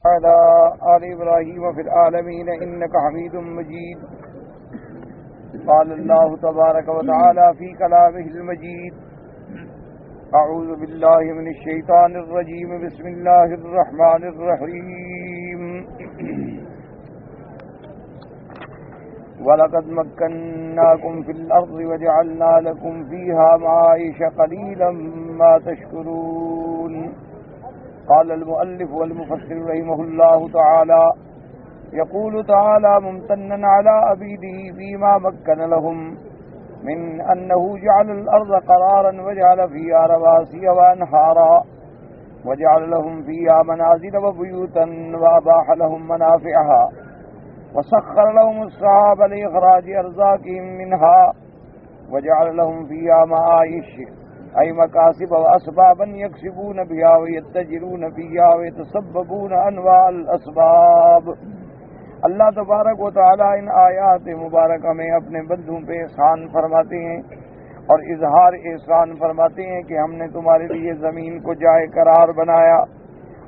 على آل إبراهيم في العالمين إنك حميد مجيد. قال الله تبارك وتعالى في كلامه المجيد: أعوذ بالله من الشيطان الرجيم. بسم الله الرحمن الرحيم. وَلَقَدْ مَكَّنَّاكُمْ فِي الْأَرْضِ وَجَعَلْنَا لَكُمْ فِيهَا مَعَايِشَ قَلِيلًا مَا تَشْكُرُونَ. قال المؤلف والمفسر رحمه الله تعالى: يقول تعالى ممتنا على عبيده فيما مكن لهم من أنه جعل الأرض قرارا وجعل فيها رواسي وأنهارا وجعل لهم فيها منازل وبيوتا وأباح لهم منافعها وسخر لهم السحاب لإخراج أرزاقهم منها وجعل لهم فيها معايش أي مكاسب وأسبابا يكسبون بها ويتجرون فيها ويتسببون أنواع الأسباب. اللہ تبارک و تعالیٰ ان آیات مبارکہ میں اپنے بندوں پہ احسان فرماتے ہیں اور اظہار احسان فرماتے ہیں کہ ہم نے تمہارے لیے زمین کو جائے قرار بنایا،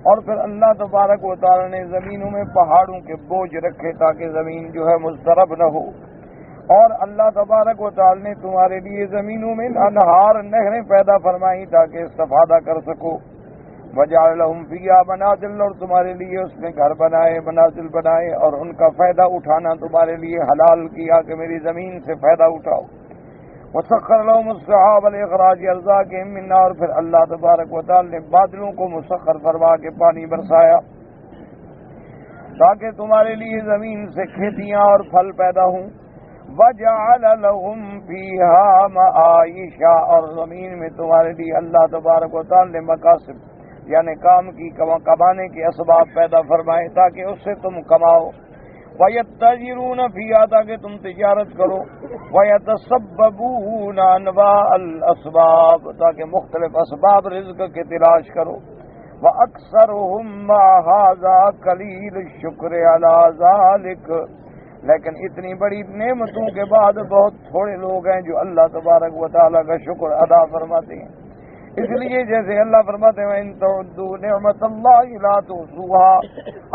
اور پھر اللہ تبارک و تعالیٰ نے زمینوں میں پہاڑوں کے بوجھ رکھے تاکہ زمین جو ہے مضطرب نہ ہو، اور اللہ تبارک و تعالیٰ نے تمہارے لیے زمینوں میں انہار نہریں پیدا فرمائیں تاکہ استفادہ کر سکو. وجعل لهم فيها منازل، اور تمہارے لیے اس میں گھر بنائے، منازل بنائے، اور ان کا فائدہ اٹھانا تمہارے لیے حلال کیا کہ میری زمین سے فائدہ اٹھاؤ. وسخر لهم السحاب لإخراج أرزاقهم منها، اور پھر اللہ تبارک و تعالی نے بادلوں کو مسخر فرما کے پانی برسایا تاکہ تمہارے لیے زمین سے کھیتیاں اور پھل پیدا ہوں. وجعل لهم فيها معايش، اور زمین میں تمہارے لیے اللہ تبارک و تعالی نے مقاصد یعنی کام کی کمانے کے اسباب پیدا فرمائے تاکہ اس سے تم کماؤ. وَيَتَّجِرُونَ فِيهَا، تاکہ تم تجارت کرو. وَيَتَسَبَّبُونَ أَنْوَاعَ الْأَسْبَابِ، تاکہ مختلف اسباب رزق کے تلاش کرو. وَأَكْثَرُهُمْ مَعَ هَذَا قَلِيلُ الشُّكْرِ عَلَى ذَلِكَ، لیکن اتنی بڑی نعمتوں کے بعد بہت تھوڑے لوگ ہیں جو اللہ تبارک و تعالیٰ کا شکر ادا فرماتے ہیں. اس لیے جیسے اللہ فرماتے ہیں وَإِن تَعُدُّوا نِعْمَةَ اللَّهِ لَا تُحْصُوهَا،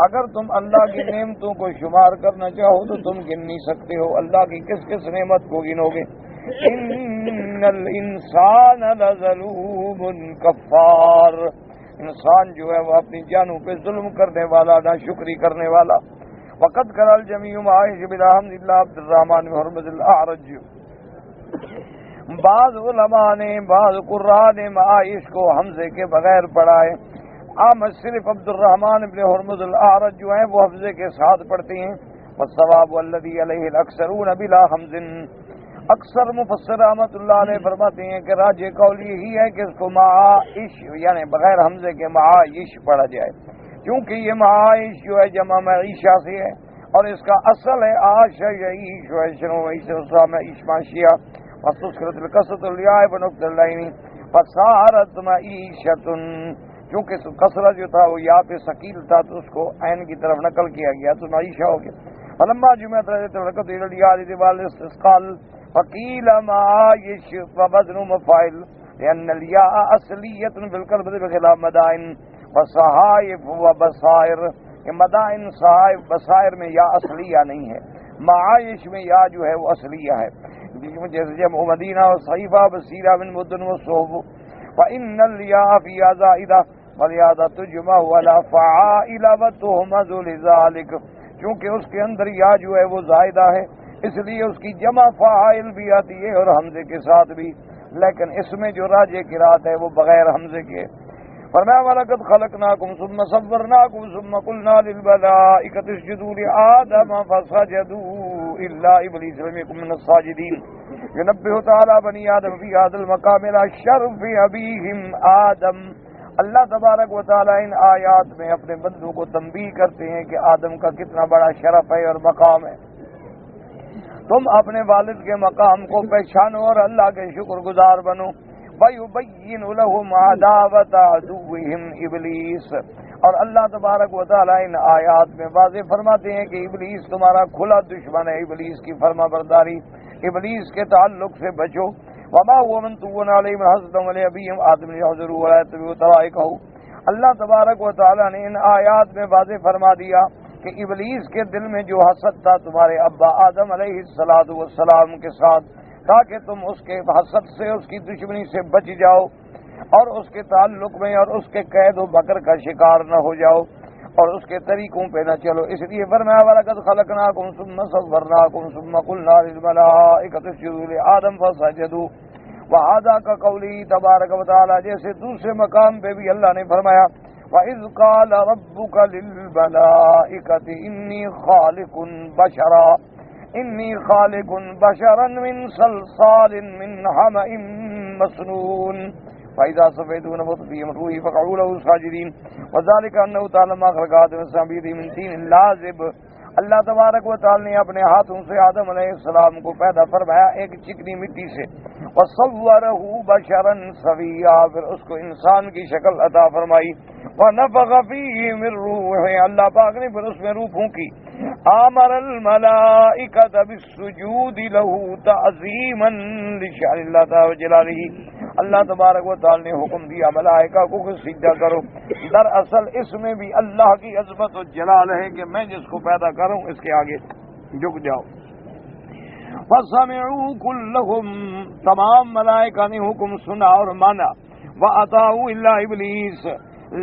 اگر تم اللہ کی نعمتوں کو شمار کرنا چاہو تو تم گن نہیں سکتے ہو. اللہ کی کس کس نعمت کو گنو گے؟ إِنَّ الْإِنسَانَ لَظَلُومٌ كَفَّارٌ، انسان جو ہے وہ اپنی جانوں پہ ظلم کرنے والا، ناشکری کرنے والا. وقد قال الجميع معايش بلا حمد اللہ عبد الرحمن محمد الاعرج. بعض علماء نے، بعض قراء نے معايش کو حمزے کے بغیر پڑھا ہے. صرف عبد الرحمن ابن حرمز الاعرج جو ہیں وہ حمزے کے ساتھ پڑھتے ہیں. والصواب والذی علیہ الاکثرون بلا حمز، اکثر مفسر رحمۃ اللہ علیہ فرماتے ہیں کہ راجح قول یہی ہے کہ اس کو معايش یعنی بغیر حمزے کے معايش پڑھا جائے، کیونکہ یہ معايش جو ہے جمع معیشہ سے ہے اور اس کا اصل ہے عاش یعیش وعشروں معیش معاشیہ. وَسُسْكِرَتِ الْقَصْرَةُ الْيَاءِ بِنُقْطِ الْعَيْنِ فَصَارَتْ مَعِيشَةٌ، کیونکہ کسرہ جو تھا وہ یا پہ ثقیل تھا تو اس کو عین کی طرف نقل کیا گیا تو معیشہ ہو گیا. فَلَمَّا جُمِعَتْ الْحَرَكَةُ إِلَى الْيَاءِ لِبَالِ الْإِسْقَالِ فَقِيلَ مَعَايِشُ وَوَزْنُ مَفَاعِلٍ لِأَنَّ الْيَاءَ أَصْلِيَّةٌ بِالْقَلْبِ بِخِلَافِ مَدَائِنِ وَصَحَائِفُ وَبَصَائِرِ. کہ مدائن صحائف بصائر میں یا اصلیہ نہیں ہے، معايش میں یا جو ہے وہ اصلیہ ہے، جیسے جمع مدینہ و صحیفہ بصیرہ من مدن و صحف. فإن الياء فيها زائدة ولهذا تجمع ولا فعائل وتهمز لذلك، کیونکہ اس کے اندر یا جو ہے وہ زائدہ ہے اس لیے اس کی جمع فاعل بھی آتی ہے اور حمزے کے ساتھ بھی، لیکن اس میں جو راجح قرات ہے وہ بغیر حمزے کے. فرمایا وَلَقَدْ خَلَقْنَاكُمْ ثُمَّ صَوَّرْنَاكُمْ ثُمَّ قُلْنَا لِلْمَلَائِكَةِ اسْجُدُوا لِآدَمَ فَسَجَدُوا إِلَّا إِبْلِيسَ لَمْ يَكُن مِّنَ السَّاجِدِينَ. يُنَبِّهُ تَعَالَىٰ بَنِي آدَمَ فِي هَٰذَا الْمَقَامِ إِلَىٰ شَرْفِ أَبِيهِمْ آدَمَ. اللہ تبارک و تعالیٰ ان آیات میں اپنے بندوں کو تنبیہ کرتے ہیں کہ آدم کا کتنا بڑا شرف ہے اور مقام ہے. تم اپنے والد کے مقام کو پہچانو اور اللہ کے شکر گزار بنو. وَيُبَيِّنُ لَهُمْ عَدَاوَةَ عَدُوِّهِمْ إِبْلِيسَ، اور اللہ تبارک و تعالیٰ ان آیات میں واضح فرماتے ہیں کہ ابلیس تمہارا کھلا دشمن ہے، ابلیس کی فرما برداری، ابلیس کے تعلق سے بچو. وَمَا هُوَ مَنْطُوًّا عَلَيْهِمْ حَسْدًا وَلِأَبِيهِمْ آدَمَ يَحْذَرُوا وَلَا يَتَّبِعُوا طَرَائِقَهُ. اللہ تبارک و تعالیٰ نے ان آیات میں واضح فرما دیا کہ ابلیس کے دل میں جو حسد تھا تمہارے ابا آدم علیہ السلام کے ساتھ، تاکہ تم اس کے حسد سے، اس کی دشمنی سے بچ جاؤ اور اس کے تعلق میں اور اس کے قید و مکر کا شکار نہ ہو جاؤ اور اس کے طریقوں پہ نہ چلو. اس لیے فرمایا وَلَقَدْ خَلَقْنَاكُمْ ثُمَّ صَوَّرْنَاكُمْ ثُمَّ قُلْنَا لِلْمَلَائِكَةِ اسْجُدُوا لِآدَمَ فَسَجَدُوا وَهَذَا كَقَوْلِهِ تَبَارَكَ وَتَعَالَى. جیسے دوسرے مقام پہ بھی اللہ نے فرمایا وَإِذْ قَالَ رَبُّكَ لِلْمَلَائِكَةِ إِنِّي خَالِقٌ بَشَرًا مِنْ صَلْصَالٍ مِنْ حَمَإٍ مَسْنُونٍ فَإِذَا سَوَيْتُهُ نَفَخْتُ فِيهِ مِنْ رُوحِي فَقَعُوا لَهُ سَاجِدِينَ وَذَلِكَ أَنَّهُ تَعَالَى مَا خَلَقَ آدَمَ بِيَدِهِ مِنْ طِينٍ لَازِبٍ. اللہ تبارک و تعالی نے اپنے ہاتھوں سے آدم علیہ السلام کو پیدا فرمایا ایک چکنی مٹی سے. وَصَوَّرَهُ بَشَرًا سَوِيًّا، پھر اس کو انسان کی شکل عطا فرمائی. وَنَفَخَ فِيهِ مِنْ رُوحِهِ، اللہ پاک نے پھر اس میں روح پھونکی. آمر الملائکۃ بالسجود لہ تعظیما لشأن اللہ تعالی وجلالہ. اللہ تبارک و تعالی نے حکم دیا ملائکہ کو کہ سجدہ کرو. دراصل اس میں بھی اللہ کی عظمت و جلال ہے کہ میں جس کو پیدا کروں اس کے آگے جھک جاؤ. فسمعوا کلہم، تمام ملائکہ نے حکم سنا اور مانا. وَأَطَاعُوا إِلَّا إِبْلِيسَ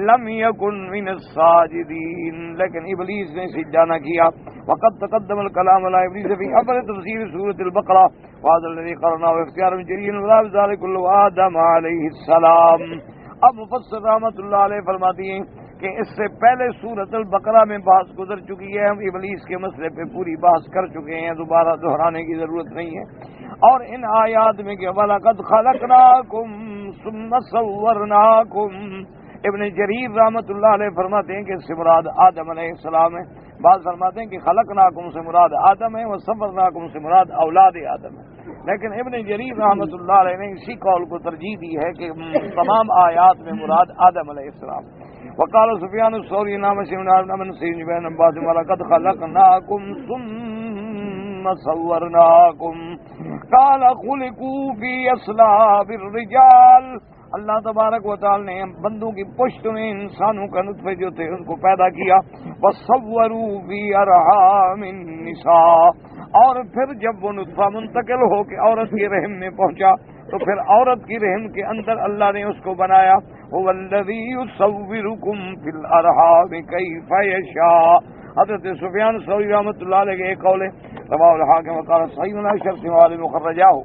لم يكن من الساجدين، لیکن ابلیس نے سجدہ نہ کیا. وقد تقدم الكلام على ابلیس في اول تفسیر سورۃ البقرہ وهذا الذي قررناه اختیار جریر ولا ذلك كل آدم علیہ السلام. اب مفسر رحمۃ اللہ علیہ فرماتی ہیں کہ اس سے پہلے سورۃ البقرہ میں بحث گزر چکی ہے، ہم ابلیس کے مسئلے پہ پوری بحث کر چکے ہیں، دوبارہ دہرانے کی ضرورت نہیں ہے. اور ان آیات میں کہ وَلَقَدْ خَلَقْنَاكُمْ ثُمَّ صَوَّرْنَاكُمْ، ابن جریر رحمۃ اللہ علیہ فرماتے ہیں کہ اس سے مراد آدم علیہ السلام ہے. بعض فرماتے ہیں کہ خلقناکم سے مراد آدم ہے، وصورناکم سے مراد اولاد آدم ہے. لیکن ابن جریر رحمۃ اللہ علیہ نے اسی قول کو ترجیح دی ہے کہ تمام آیات میں مراد آدم علیہ السلام. وقال سفیان الثوری نام من سین بین بعض ولقد خلقناکم ثم صورناکم قال خلقوا فی اصلاب الرجال. اللہ تبارک و تعالی نے بندوں کی پشت میں انسانوں کا نطفے جو تھے ان کو پیدا کیا. وصوروا فی ارحام النساء، اور پھر جب وہ نطفہ منتقل ہو کے عورت کے رحم میں پہنچا تو پھر عورت کی رحم کے اندر اللہ نے اس کو بنایا. هو الذی یصورکم فی الارحام کیف یشاء. حضرت سفیان ثوری رحمۃ اللہ علیہ کے ایک قول ہے رواه الحاکم وقال صحیح عشر سوال مخرجاه.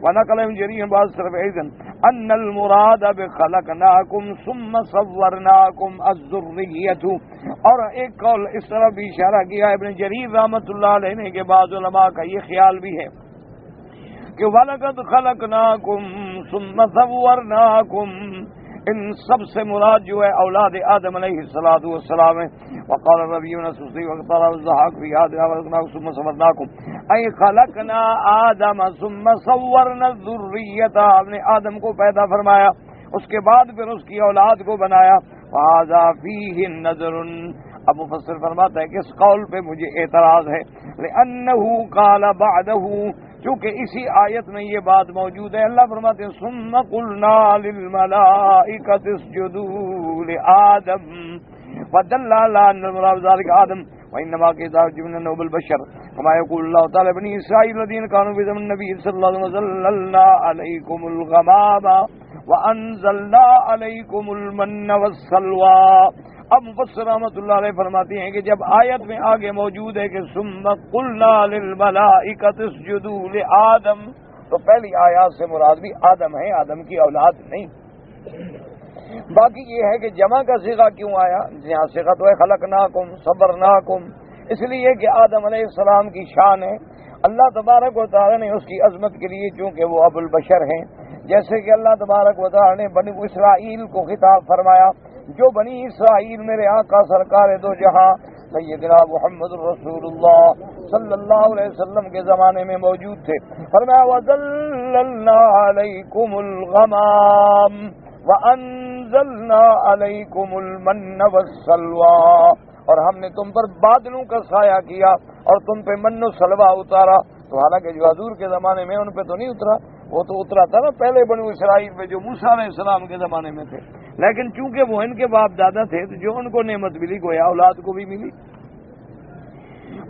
ونقل من جرير بعض طرف ايضا ان المراد بخلقناكم ثم صورناكم الذریۃ. اور ایک قول اس طرح بھی اشارہ کیا ابن جریر رحمۃ اللہ علیہ نے کہ بعض علماء کا یہ خیال بھی ہے کہ وَلَقَدْ خَلَقْنَاكُمْ ثُمَّ صَوَّرْنَاكُمْ، ان سب سے مراد جو ہے اولاد آدم علیہ السلام ہے. وقال الربیع السوسی وقال الضحاک فی آدم خلقناکم ثم صورناکم ای خلقنا آدم ثم صورنا الذریۃ، ہم نے آدم کو پیدا فرمایا اس کے بعد پھر اس کی اولاد کو بنایا. فہذا فیہ نظر، اب مفسر فرماتا ہے کہ اس قول پہ مجھے اعتراض ہے. لأنہ قال بعدہ، چونکہ اسی آیت میں یہ بات موجود ہے. اللہ فرماتے ہیں ثم قلنا للملائکۃ اسجدوا لآدم فدل على ان المراد ذلك آدم وانما كذا جبنا بالبشر كما يقول الله تعالى بني اسرائيل الذين كانوا في زمن النبي صلى الله عليه وسلم وظللنا عليكم الغمام وانزلنا عليكم المن والسلوى. اب مفسر رحمۃ اللہ علیہ فرماتے ہیں کہ جب آیت میں آگے موجود ہے کہ ثم قلنا للملائکۃ اسجدوا لآدم، تو پہلی آیات سے مراد بھی آدم ہے، آدم کی اولاد نہیں. باقی یہ ہے کہ جمع کا صیغہ کیوں آیا؟ یہاں صیغہ تو ہے خلقناکم صبرناکم، اس لیے کہ آدم علیہ السلام کی شان ہے. اللہ تبارک و تعالی نے اس کی عظمت کے لیے چونکہ وہ ابو البشر ہیں، جیسے کہ اللہ تبارک و تعالی نے بنی اسرائیل کو خطاب فرمایا جو بنی اسرائیل میرے آقا سرکار دو جہاں سیدنا محمد رسول اللہ صلی اللہ علیہ وسلم کے زمانے میں موجود تھے. فرمایا وَذَلَّلْنَا عَلَيْكُمُ الْغَمَامَ وَأَنزَلْنَا عَلَيْكُمُ الْمَنَّ وَالسَّلْوَىٰ، اور ہم نے تم پر بادلوں کا سایہ کیا اور تم پہ من و سلوہ اتارا. تو حالانکہ جو حضور کے زمانے میں ان پہ تو نہیں اترا، وہ تو اترا تھا نا پہلے بنو اسرائیل پہ جو موسیٰ علیہ السلام کے زمانے میں تھے. لیکن چونکہ وہ ان کے باپ دادا تھے تو جو ان کو نعمت ملی گویا اولاد کو بھی ملی.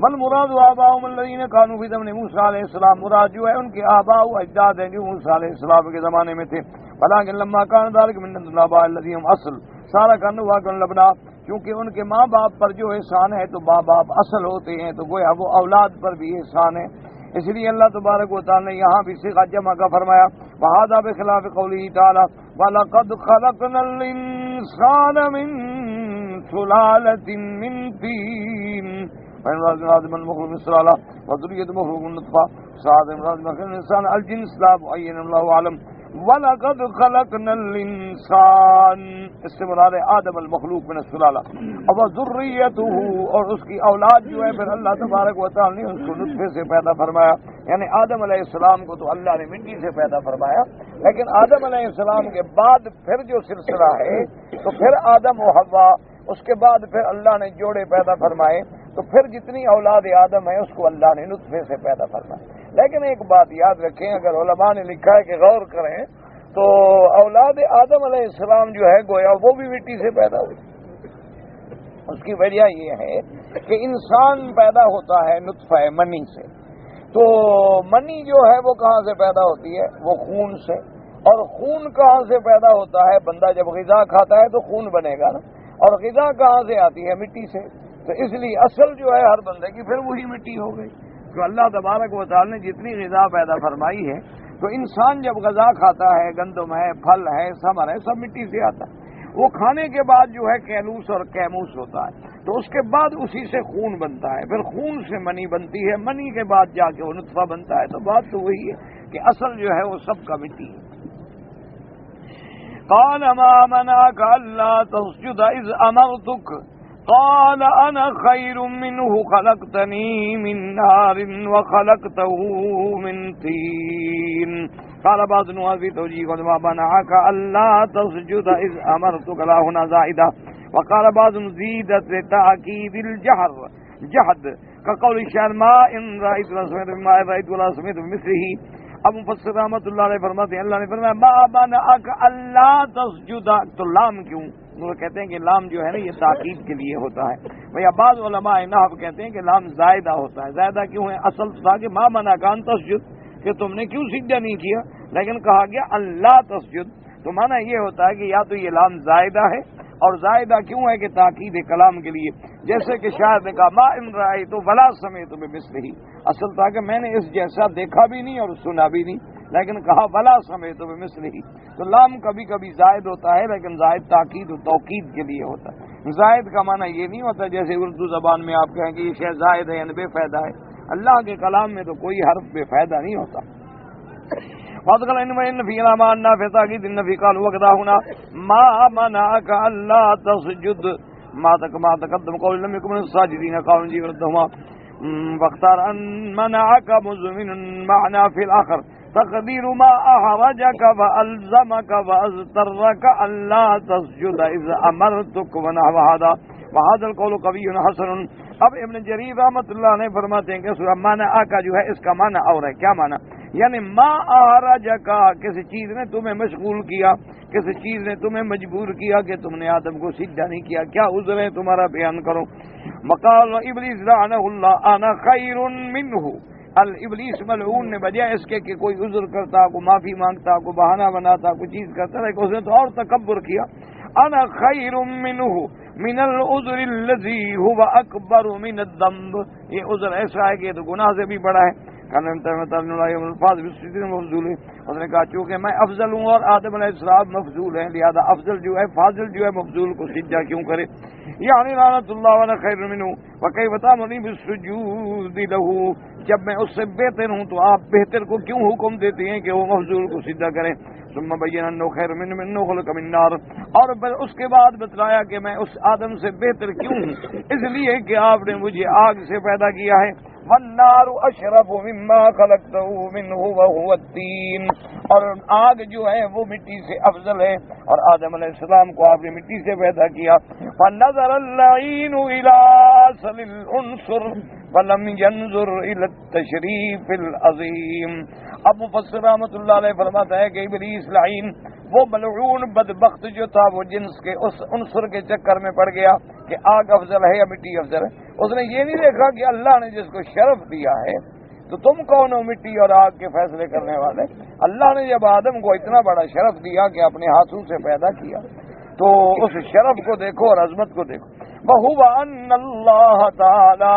بل مراد آباؤہم الذین کانوا فی زمن موسیٰ علیہ السلام، مراد جو ہے ان کے آباء و اجداد ہیں جو موسیٰ علیہ السلام کے زمانے میں تھے. ولکن لما کان ذلک من عند الآباء الذین هم اصل سارا کن واقع لبنا، کیونکہ ان کے ماں باپ پر جو احسان ہے تو ماں باپ اصل ہوتے ہیں، تو گویا وہ اولاد پر بھی احسان ہے. اس لیے اللہ تبارک و تعالی نے یہاں بھی صیغہ جمع کا فرمایا، وہذا بخلاف قوله تعالی وَلَقَدْ خَلَقْنَا الْإِنسَانَ مِنْ سُلَالَةٍ مِنْ طِينٍ فَإِنْ من مخلوق من سلالة وذرية مخلوق من نطفة سعد امراض مخلوق الإنسان الجنس لا معين الله أعلم وَلَقَدْ خَلَقْنَا الْإِنسَانَ، اس سے مراد ہے آدم المخلوق من السلالہ، اور ذریتہ اور اس کی اولاد جو ہے پھر اللہ تبارک و تعالی نے اس کو نطفے سے پیدا فرمایا. یعنی آدم علیہ السلام کو تو اللہ نے مٹی سے پیدا فرمایا، لیکن آدم علیہ السلام کے بعد پھر جو سلسلہ ہے تو پھر آدم و حوا، اس کے بعد پھر اللہ نے جوڑے پیدا فرمائے، تو پھر جتنی اولاد آدم ہے اس کو اللہ نے نطفے سے پیدا فرمایا. لیکن ایک بات یاد رکھیں، اگر علماء نے لکھا ہے کہ غور کریں تو اولاد آدم علیہ السلام جو ہے گویا وہ بھی مٹی سے پیدا ہوئی. اس کی وجہ یہ ہے کہ انسان پیدا ہوتا ہے نطفہ منی سے، تو منی جو ہے وہ کہاں سے پیدا ہوتی ہے؟ وہ خون سے. اور خون کہاں سے پیدا ہوتا ہے؟ بندہ جب غذا کھاتا ہے تو خون بنے گا نا، اور غذا کہاں سے آتی ہے؟ مٹی سے. تو اس لیے اصل جو ہے ہر بندے کی پھر وہی مٹی ہو گئی. تو اللہ تبارک و تعالی نے جتنی غذا پیدا فرمائی ہے، تو انسان جب غذا کھاتا ہے، گندم ہے، پھل ہے، ثمر ہے، سب مٹی سے آتا ہے. وہ کھانے کے بعد جو ہے کیلوس اور کیموس ہوتا ہے، تو اس کے بعد اسی سے خون بنتا ہے، پھر خون سے منی بنتی ہے، منی کے بعد جا کے وہ نطفہ بنتا ہے. تو بات تو وہی ہے کہ اصل جو ہے وہ سب کا مٹی ہے. قال ما منعك الا تسجد اذ امرتك قال انا خير منه خلقتني من نار وخلقته من طين. قال بعض الناس توجيه ما منعك الا تسجد اذ امرتك لا هنا زائده. وقال بعض زيدت لتاكيد الجهد كقول الشاعر ما ان رايت ولا سمعت بما رايت ولا سمعت بمثله. اب مفسر رحمۃ اللہ علیہ فرماتے ہیں اللہ نے فرمایا ما منعك الا تسجد، تو لام کیوں؟ وہ کہتے ہیں کہ لام جو ہے نا یہ تاکید کے لیے ہوتا ہے. بھیا بعض علماء نحو کہتے ہیں کہ لام زائدہ ہوتا ہے. زائدہ کیوں ہے؟ اصل تھا کہ ما منعك ان تسجد، کہ تم نے کیوں سجدہ نہیں کیا، لیکن کہا گیا اللہ تسجد، تو معنی یہ ہوتا ہے کہ یا تو یہ لام زائدہ ہے، اور زائدہ کیوں ہے کہ تاکید کلام کے لیے. جیسے کہ شاعر نے کہا ما ان رأیت ولا سمعت بمثلہ، اصل تھا کہ میں نے اس جیسا دیکھا بھی نہیں اور سنا بھی نہیں، لیکن کہا ولا سمعت بمثلہ. تو لام کبھی کبھی زائد ہوتا ہے، لیکن زائد تاکید و توکید کے لیے ہوتا ہے. زائد کا معنی یہ نہیں ہوتا جیسے اردو زبان میں آپ کہیں کہ یہ شے زائد ہے یعنی بے فائدہ ہے. اللہ کے کلام میں تو کوئی حرف بے فائدہ نہیں ہوتا. وَأَدْخَلَ إِنَّ فِي لَمَا أَنَّا فِي تَأْكِيدِ النَّفِي قَالُوا وَكَذَا هُنَا مَا مَنَعَكَ أَلَّا تَسْجُدْ ما تقدم قول لم يكن من الساجدين قالوا جي ردهما واختار أن منعك مزمن معنى في الآخر تقدير ما أحرجك وألزمك وأضطرك ألا تسجد إذا أمرتك ونحو هذا وهذا القول قوي حسن. اب ابن جریر رحمۃ اللہ علیہ فرماتے ہیں کہ سورہ مانع کا جو ہے اس کا معنی اور ہے. کیا معنی؟ یعنی ما احرجکا، کسی چیز نے تمہیں مشغول کیا، کسی چیز نے تمہیں مجبور کیا کہ تم نے آدم کو سجدہ نہیں کیا، کیا عذر ہے تمہارا؟ بیان کرو. وقال ابلیس لعنہ اللہ انا خیر منہ. الابلیس ملعون نے بجائے اس کے کہ کوئی عذر کرتا، کو معافی مانگتا، کو بہانہ بناتا، کوئی چیز کرتا، لیکن اس نے تو اور تکبر کیا. انا خیر منہ من العذر الذي هو اکبر من الذنب. یہ عذر ایسا ہے کہ یہ تو گناہ سے بھی بڑا ہے. مفضول ہے. اس نے کہا چونکہ میں افضل ہوں اور آدم علیہ السلام مفضول ہیں، لہذا افضل جو ہے فاضل جو ہے مفضول کو سجدہ کیوں کرے. یعنی لعنت اللہ وانا خیر منہ وکیف تأمرنی بالسجود لہ، جب میں اس سے بہتر ہوں تو آپ بہتر کو کیوں حکم دیتے ہیں کہ وہ مفضول کو سجدہ کریں. ثم بین انه خیر منه خلق من نار، اور اس کے بعد بتلایا کہ میں اس آدم سے بہتر کیوں ہوں، اس لیے کہ آپ نے مجھے آگ سے پیدا کیا ہے. والنار اشرف مما خلقته منه وهو الطين، اور آگ جو ہے وہ مٹی سے افضل ہے، اور آدم علیہ السلام کو آپ نے مٹی سے پیدا کیا. فنظر اللعین الى اصل العنصر، فلم ينظر الى التشریف العظیم. اب مفسر رحمۃ اللہ علیہ فرماتا ہے کہ ابلیس لعین وہ ملعون بدبخت جو تھا وہ جنس کے اس عنصر کے چکر میں پڑ گیا کہ آگ افضل ہے یا مٹی افضل ہے. اس نے یہ نہیں دیکھا کہ اللہ نے جس کو شرف دیا ہے تو تم کون ہو مٹی اور آگ کے فیصلے کرنے والے. اللہ نے جب آدم کو اتنا بڑا شرف دیا کہ اپنے ہاتھوں سے پیدا کیا تو اس شرف کو دیکھو اور عظمت کو دیکھو. وَهُوَ أَنَّ اللَّهَ تَعَالَى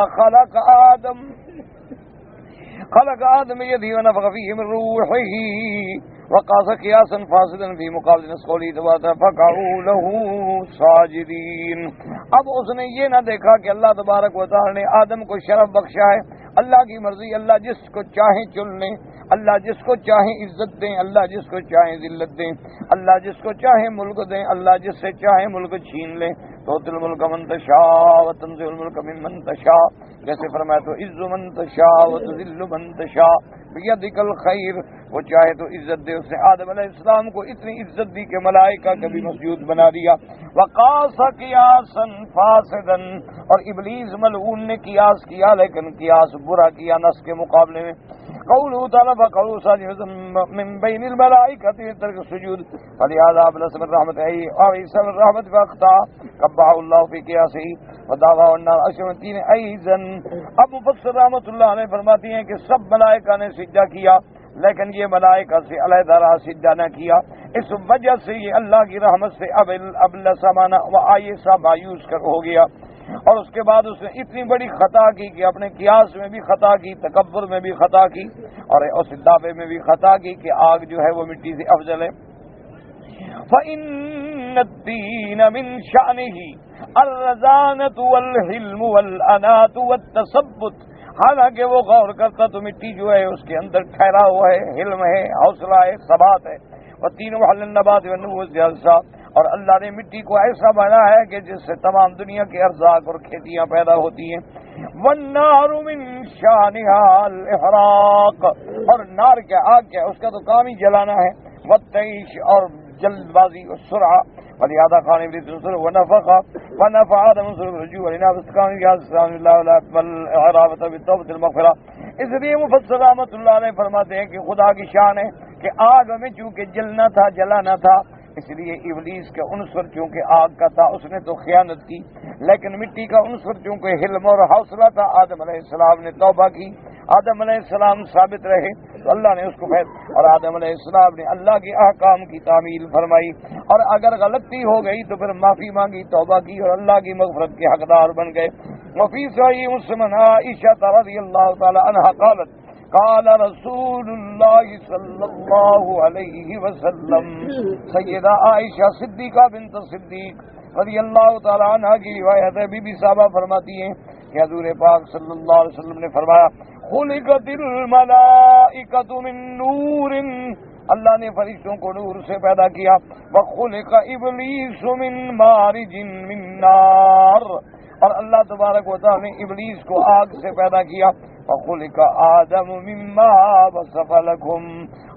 خَلَقَ آدم يَدِي وَنَفَخَ فِيهِ مِن رُوحِهِ وَقَاسَ قِيَاسًا فَاسِدًا فِي مُقَابَلِ نَصْ قَوْلِهِ تَبَارَكَ فَقَعُوا لَهُ سَاجِدِينَ. اب اس نے یہ نہ دیکھا کہ اللہ تبارک و تعالی نے آدم کو شرف بخشا ہے. اللہ کی مرضی، اللہ جس کو چاہیں چن لیں، اللہ جس کو چاہیں عزت دیں، اللہ جس کو چاہیں ذلت دیں، اللہ جس کو چاہیں ملک دیں، اللہ جس سے چاہیں ملک چھین لیں. تو تل ملک من تشاء وتنزع الملک ممن تشاء، جیسے فرمایا تو عز من تشاء وتذل من تشاء بیدک الخیر. وہ چاہے تو عزت دے. اس نے آدم علیہ السلام کو اتنی عزت دی کہ ملائکہ کبھی مسجود بنا دیا. وقاس قیاسا فاسدا، اور ابلیس ملعون نے قیاس کیا لیکن قیاس برا کیا نص کے مقابلے میں. قوله تعالی فقالوا ساجدا من بین الملائکۃ ترک السجود فلهذا ابلس من رحمته اور عیسی من رحمت فاخطا قبح اللہ فی قیاسه ودعوا النار اشمتین ایضا. اب مفسر رحمۃ اللہ علیہ فرماتی ہیں کہ سب ملائکہ نے سجدہ کیا لیکن یہ ملائکہ سے علیحدہ سجدہ نہ کیا. اس وجہ سے یہ اللہ کی رحمت سے ابلس مانا و آئسا مایوس کر ہو گیا. اور اس کے بعد اس نے اتنی بڑی خطا کی کہ اپنے قیاس میں بھی خطا کی، تکبر میں بھی خطا کی، اور اس دعوے میں بھی خطا کی کہ آگ جو ہے وہ مٹی سے افضل ہے. فَإِنَّ الدِّينَ مِنْ شَأْنِهِ الرَّزَانَةُ وَالْحِلْمُ وَالْأَنَاةُ وَالتَّثَبُّتُ. حالانکہ وہ غور کرتا تو مٹی جو ہے اس کے اندر ٹھہرا ہوا ہے، حلم ہے، حوصلہ ہے، ثبات ہے. وَالتِّينُ وَحَلَّ النَّبَاتِ وَالنُّبُوَّةِ جَلْسَةً، اور اللہ نے مٹی کو ایسا بنایا ہے کہ جس سے تمام دنیا کے ارزاق اور کھیتیاں پیدا ہوتی ہیں. وَالنَّارُ مِنْ شَأْنِهَا الْإِحْرَاقُ، اور نار کیا، آگ کیا، اس کا تو کام ہی جلانا ہے. وَالتَّعِيشُ، اور جلد بازی اور سرعہ. وَلِهَذَا قَالَ إِبْلِيسُ وَنَفَخَ آدَمَ رُجُوعًا إِلَىٰ اسْتِقَامِ اللَّهِ وَالْإِعْرَابَةَ بِالتَّوْبَةِ الْمَغْفِرَةِ. اس لیے مفسر رحمۃ اللہ علیہ فرماتے ہیں کہ خدا کی شان ہے کہ آگ میں چونکہ جلنا تھا، جلانا تھا، اس لیے ابلیس کا عنصر چونکہ آگ کا تھا اس نے تو خیانت کی، لیکن مٹی کا عنصر چونکہ حلم اور حوصلہ تھا آدم علیہ السلام نے توبہ کی، آدم علیہ السلام ثابت رہے تو اللہ نے اس کو اور آدم علیہ السلام نے اللہ کے احکام کی تعمیل فرمائی، اور اگر غلطی ہو گئی تو پھر معافی مانگی، توبہ کی، اور اللہ کی مغفرت کے حقدار بن گئے. وفی صحیح مسلم عائشہ رضی اللہ تعالی عنہا قالت قال رسول اللہ صلی اللہ علیہ وسلم. سیدہ عائشہ صدیقہ بنت صدیق رضی اللہ تعالی عنہ کی روایت ہے، بی بی صاحبہ فرماتی ہیں کہ حضور پاک صلی اللہ علیہ وسلم نے فرمایا خلقت الملائکۃ من نور، اللہ نے فرشتوں کو نور سے پیدا کیا. وخلق ابلیس من مارج من نار، اور اللہ تبارک و تعالی نے ابلیس کو آگ سے پیدا کیا. وخلق آدم مما وصف لكم،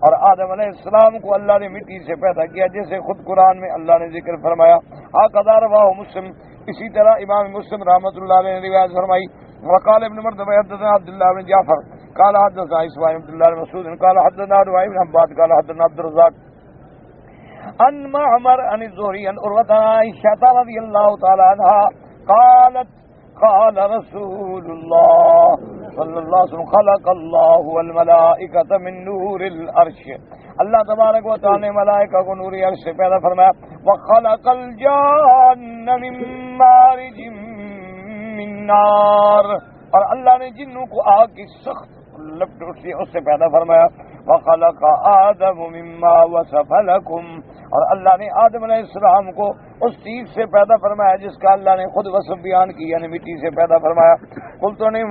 اور آدم علیہ السلام کو اللہ نے مٹی سے پیدا کیا جیسے خود قرآن میں اللہ نے ذکر فرمایا. هكذا رواه مسلم، اسی طرح امام مسلم رحمۃ اللہ علیہ نے روایت فرمائی. وقال ابن مردويه حدثنا عبد الله بن جعفر قال حدثنا اسماعيل بن عبد الله بن مسعود قال حدثنا رواه بن عباد قال حدثنا عبد الرزاق عن معمر عن الزهري عن عروة عائشة رضي الله تعالى عنها قالت قال رسول الله صلی اللہ علیہ وسلم خلق اللہ والملائکۃ من نور العرش، اللہ تبارک و تعالی نے ملائکہ کو نور عرش سے پیدا فرمایا. وخلق الجان من مارج من نار، اور اللہ نے جنوں کو آگ کی سخت لپٹ اس سے پیدا فرمایا. وخلق آدم مما وصف لكم، اور اللہ نے آدم علیہ السلام کو اس چیز سے پیدا فرمایا جس کا اللہ نے خود وصف بیان کی، یعنی مٹی سے پیدا فرمایا. قلت نہیں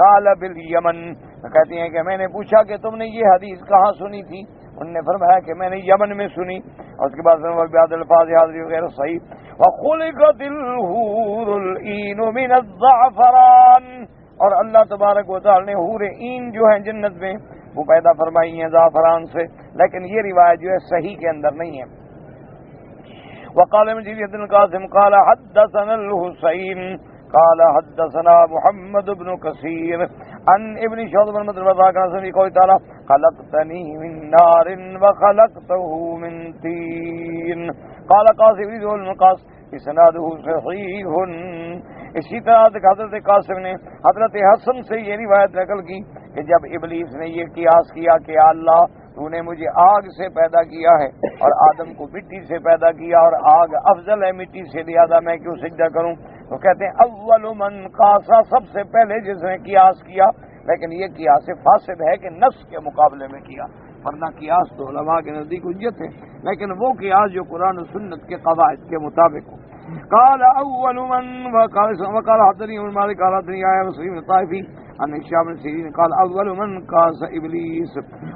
قال بالیمن، کہتی ہیں کہ میں نے پوچھا کہ تم نے یہ حدیث کہاں سنی تھی؟ انہوں نے فرمایا کہ میں نے یمن میں سنی. اور اس کے بعد الفاظ حاضری غیر صحیح. وخلقت الحور العین من الزعفران، اور اللہ تبارک و تعالی نے حور عین جو ہیں جنت میں وہ پیدا فرمائی ہیں زعفران سے، لیکن یہ روایت جو ہے صحیح کے اندر نہیں ہے. وقال مجید القاسم قال حدثنا الحسین قال حدثنا محمد بن كثير عن ابن شهاب بن مطربة عن سمي قول تعالى خلقتني من نار وخلقته من طين قال قاسم بن المقاس اسناده صحیح. اسی طرح حضرت قاسم نے حضرت حسن سے یہ روایت نقل کی کہ جب ابلیس نے یہ قیاس کیا کہ اللہ تو نے مجھے آگ سے پیدا کیا ہے اور آدم کو مٹی سے پیدا کیا اور آگ افضل ہے مٹی سے، لہذا میں کیوں سجدہ کروں؟ تو کہتے ہیں اول من قاسا، سب سے پہلے جس نے قیاس کیا، لیکن یہ قیاس فاسد ہے کہ نص کے مقابلے میں کیا، ورنہ قیاس تو علماء کے نزدیک حجت ہے، لیکن وہ قیاس جو قرآن و سنت کے قواعد کے مطابق ہو. قال اول من وقال حضرني من مالك قال حضرني يا مسلم الطائفي عن هشام بن سيرين قال اول من قاس ابلیس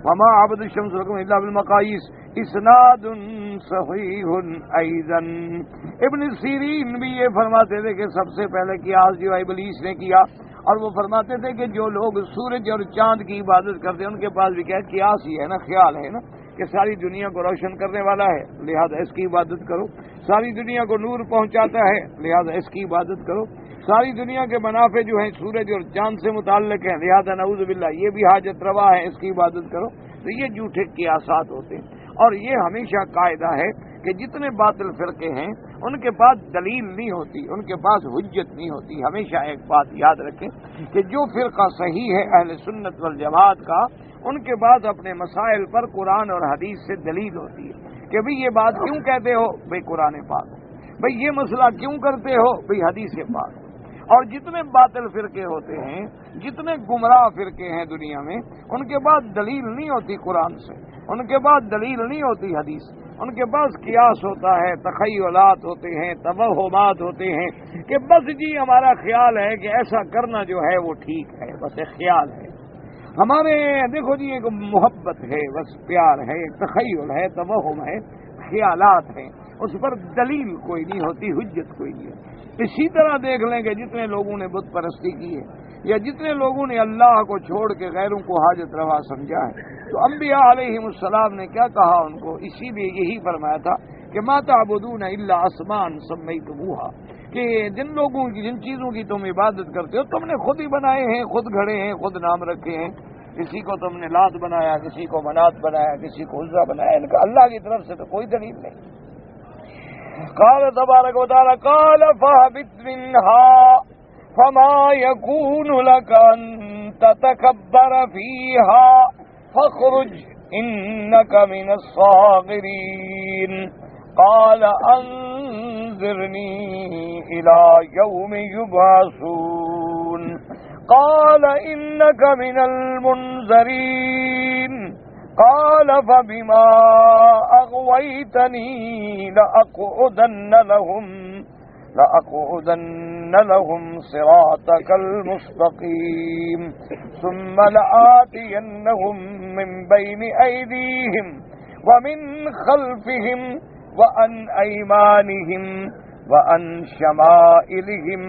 وما عبد الشمس لكم الا بالمقاييس اسناد صحیح ایضا. ابن سیرین بھی یہ فرماتے تھے کہ سب سے پہلے قیاس جو ابلیس نے کیا، اور وہ فرماتے تھے کہ جو لوگ سورج اور چاند کی عبادت کرتے ہیں ان کے پاس بھی کیا قیاس ہی ہے نا، خیال ہے نا کہ ساری دنیا کو روشن کرنے والا ہے لہذا اس کی عبادت کرو، ساری دنیا کو نور پہنچاتا ہے لہذا اس کی عبادت کرو، ساری دنیا کے منافع جو ہیں سورج اور چاند سے متعلق ہیں لہذا نعوذ باللہ یہ بھی حاجت روا ہے اس کی عبادت کرو. تو یہ جھوٹے قیاسات ہوتے ہیں، اور یہ ہمیشہ قاعدہ ہے کہ جتنے باطل فرقے ہیں ان کے پاس دلیل نہیں ہوتی، ان کے پاس حجت نہیں ہوتی. ہمیشہ ایک بات یاد رکھیں کہ جو فرقہ صحیح ہے اہل سنت والجماعت کا، ان کے بعد اپنے مسائل پر قرآن اور حدیث سے دلیل ہوتی ہے کہ بھئی یہ بات کیوں کہتے ہو، بھئی قرآن پاک، بھئی یہ مسئلہ کیوں کرتے ہو، بھئی حدیث پاک. اور جتنے باطل فرقے ہوتے ہیں، جتنے گمراہ فرقے ہیں دنیا میں، ان کے بعد دلیل نہیں ہوتی قرآن سے، ان کے بعد دلیل نہیں ہوتی حدیث، ان کے پاس قیاس ہوتا ہے، تخیلات ہوتے ہیں، توہمات ہوتے ہیں کہ بس جی ہمارا خیال ہے کہ ایسا کرنا جو ہے وہ ٹھیک ہے، بس ایک خیال ہے ہمارے، دیکھو جی ایک محبت ہے، بس پیار ہے، ایک تخیل ہے، توہم ہے، خیالات ہیں، اس پر دلیل کوئی نہیں ہوتی، حجت کوئی نہیں ہے. اسی طرح دیکھ لیں کہ جتنے لوگوں نے بت پرستی کی ہے یا جتنے لوگوں نے اللہ کو چھوڑ کے غیروں کو حاجت روا سمجھا ہے، تو انبیاء علیہم السلام نے کیا کہا ان کو؟ اسی لیے یہی فرمایا تھا کہ ما تعبدون الا اسماء سمیتموها، کہ جن لوگوں کی، جن چیزوں کی تم عبادت کرتے ہو تم نے خود ہی بنائے ہیں، خود گھڑے ہیں، خود نام رکھے ہیں. کسی کو تم نے لات بنایا، کسی کو منات بنایا، کسی کو عزا بنایا، ان کا اللہ کی طرف سے تو کوئی دلیل نہیں. قال تبارک و تعالی قال فاهبط منها فما يكون لك ان تتكبر فيها فاخرج انك من الصاغرين قال انظرني الى يوم يبعثون قال انك من المنذرين قال فبما اغويتني لأقعدن لهم صراطك المستقيم ثم لآتينهم من بين أيديهم ومن خلفهم وعن أيمانهم وعن شمائلهم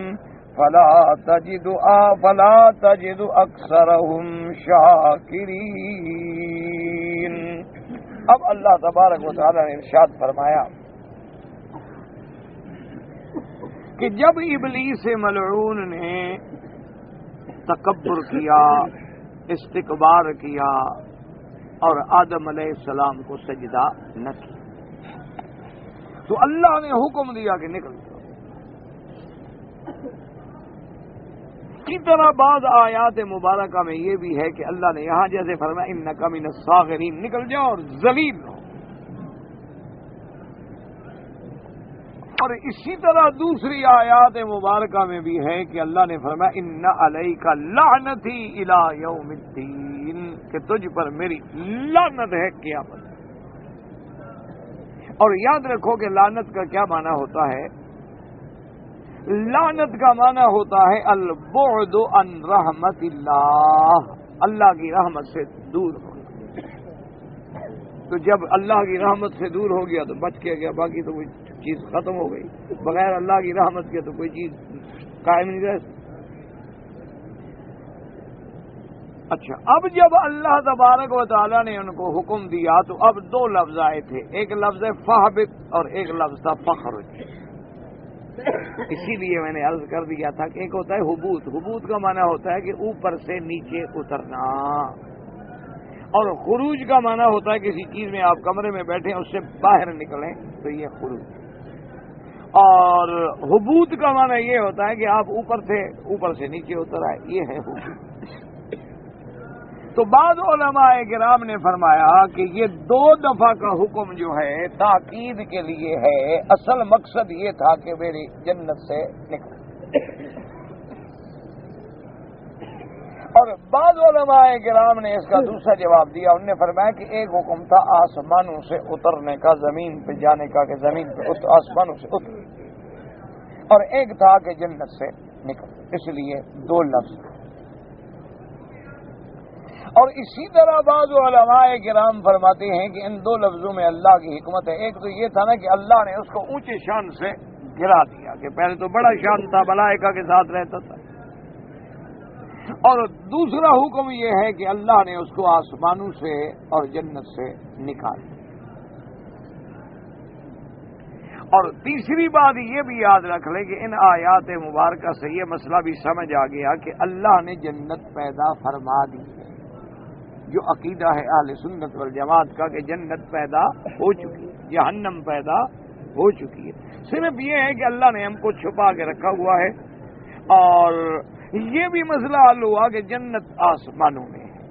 فلا تجد أكثرهم شاكرين. اب اللہ تبارک و تعالی نے ارشاد فرمایا کہ جب ابلیس ملعون نے تکبر کیا، استکبار کیا اور آدم علیہ السلام کو سجدہ نہ کیا تو اللہ نے حکم دیا کہ نکل جاؤ. اسی طرح بعض آیات مبارکہ میں یہ بھی ہے کہ اللہ نے یہاں جیسے فرمایا انک من الصاغرین، نکل جاؤ اور ذلیل ہو. اور اسی طرح دوسری آیات مبارکہ میں بھی ہے کہ اللہ نے فرمایا ان علیک لعنتی الی یوم الدین، کہ تجھ پر میری لعنت ہے قیامت. اور یاد رکھو کہ لعنت کا کیا معنی ہوتا ہے؟ لعنت کا معنی ہوتا ہے البعد عن رحمت اللہ، اللہ کی رحمت سے دور ہو. تو جب اللہ کی رحمت سے دور ہو گیا تو بچ کے گیا، باقی تو کوئی چیز ختم ہو گئی. بغیر اللہ کی رحمت کے تو کوئی چیز قائم نہیں رہ. اچھا، اب جب اللہ تبارک و تعالیٰ نے ان کو حکم دیا تو اب دو لفظ آئے تھے، ایک لفظ ہے فہبط اور ایک لفظ تھا فخرج. اسی لیے میں نے عرض کر دیا تھا کہ ایک ہوتا ہے حبوط، حبوط کا معنی ہوتا ہے کہ اوپر سے نیچے اترنا، اور خروج کا معنی ہوتا ہے کسی چیز میں آپ کمرے میں بیٹھے اس سے باہر نکلیں تو یہ خروج، اور حبوط کا معنی یہ ہوتا ہے کہ آپ اوپر سے نیچے اتر آئے، یہ ہے حبوط۔ تو بعض علماء کرام نے فرمایا کہ یہ 2 دفعہ کا حکم جو ہے تاکید کے لیے ہے، اصل مقصد یہ تھا کہ میری جنت سے نکل۔ اور بعض علماء کرام نے اس کا دوسرا جواب دیا، انہوں نے فرمایا کہ ایک حکم تھا آسمانوں سے اترنے کا، زمین پہ جانے کا، کہ زمین پہ آسمانوں سے اتر، اور ایک تھا کہ جنت سے نکل، اس لیے 2 لفظ۔ اور اسی طرح بعض علماء کرام فرماتے ہیں کہ ان 2 لفظوں میں اللہ کی حکمت ہے۔ ایک تو یہ تھا نا کہ اللہ نے اس کو اونچے شان سے گرا دیا، کہ پہلے تو بڑا شان تھا، ملائکہ کے ساتھ رہتا تھا، اور دوسرا حکم یہ ہے کہ اللہ نے اس کو آسمانوں سے اور جنت سے نکال دیا۔ اور تیسری بات یہ بھی یاد رکھ لیں کہ ان آیات مبارکہ سے یہ مسئلہ بھی سمجھ آ گیا کہ اللہ نے جنت پیدا فرما دی ہے، جو عقیدہ ہے اہل سنت والجماعت کا کہ جنت پیدا ہو چکی ہے، جہنم پیدا ہو چکی ہے۔ صرف یہ ہے کہ اللہ نے ہم کو چھپا کے رکھا ہوا ہے، اور یہ بھی مسئلہ حل ہوا کہ جنت آسمانوں میں ہے،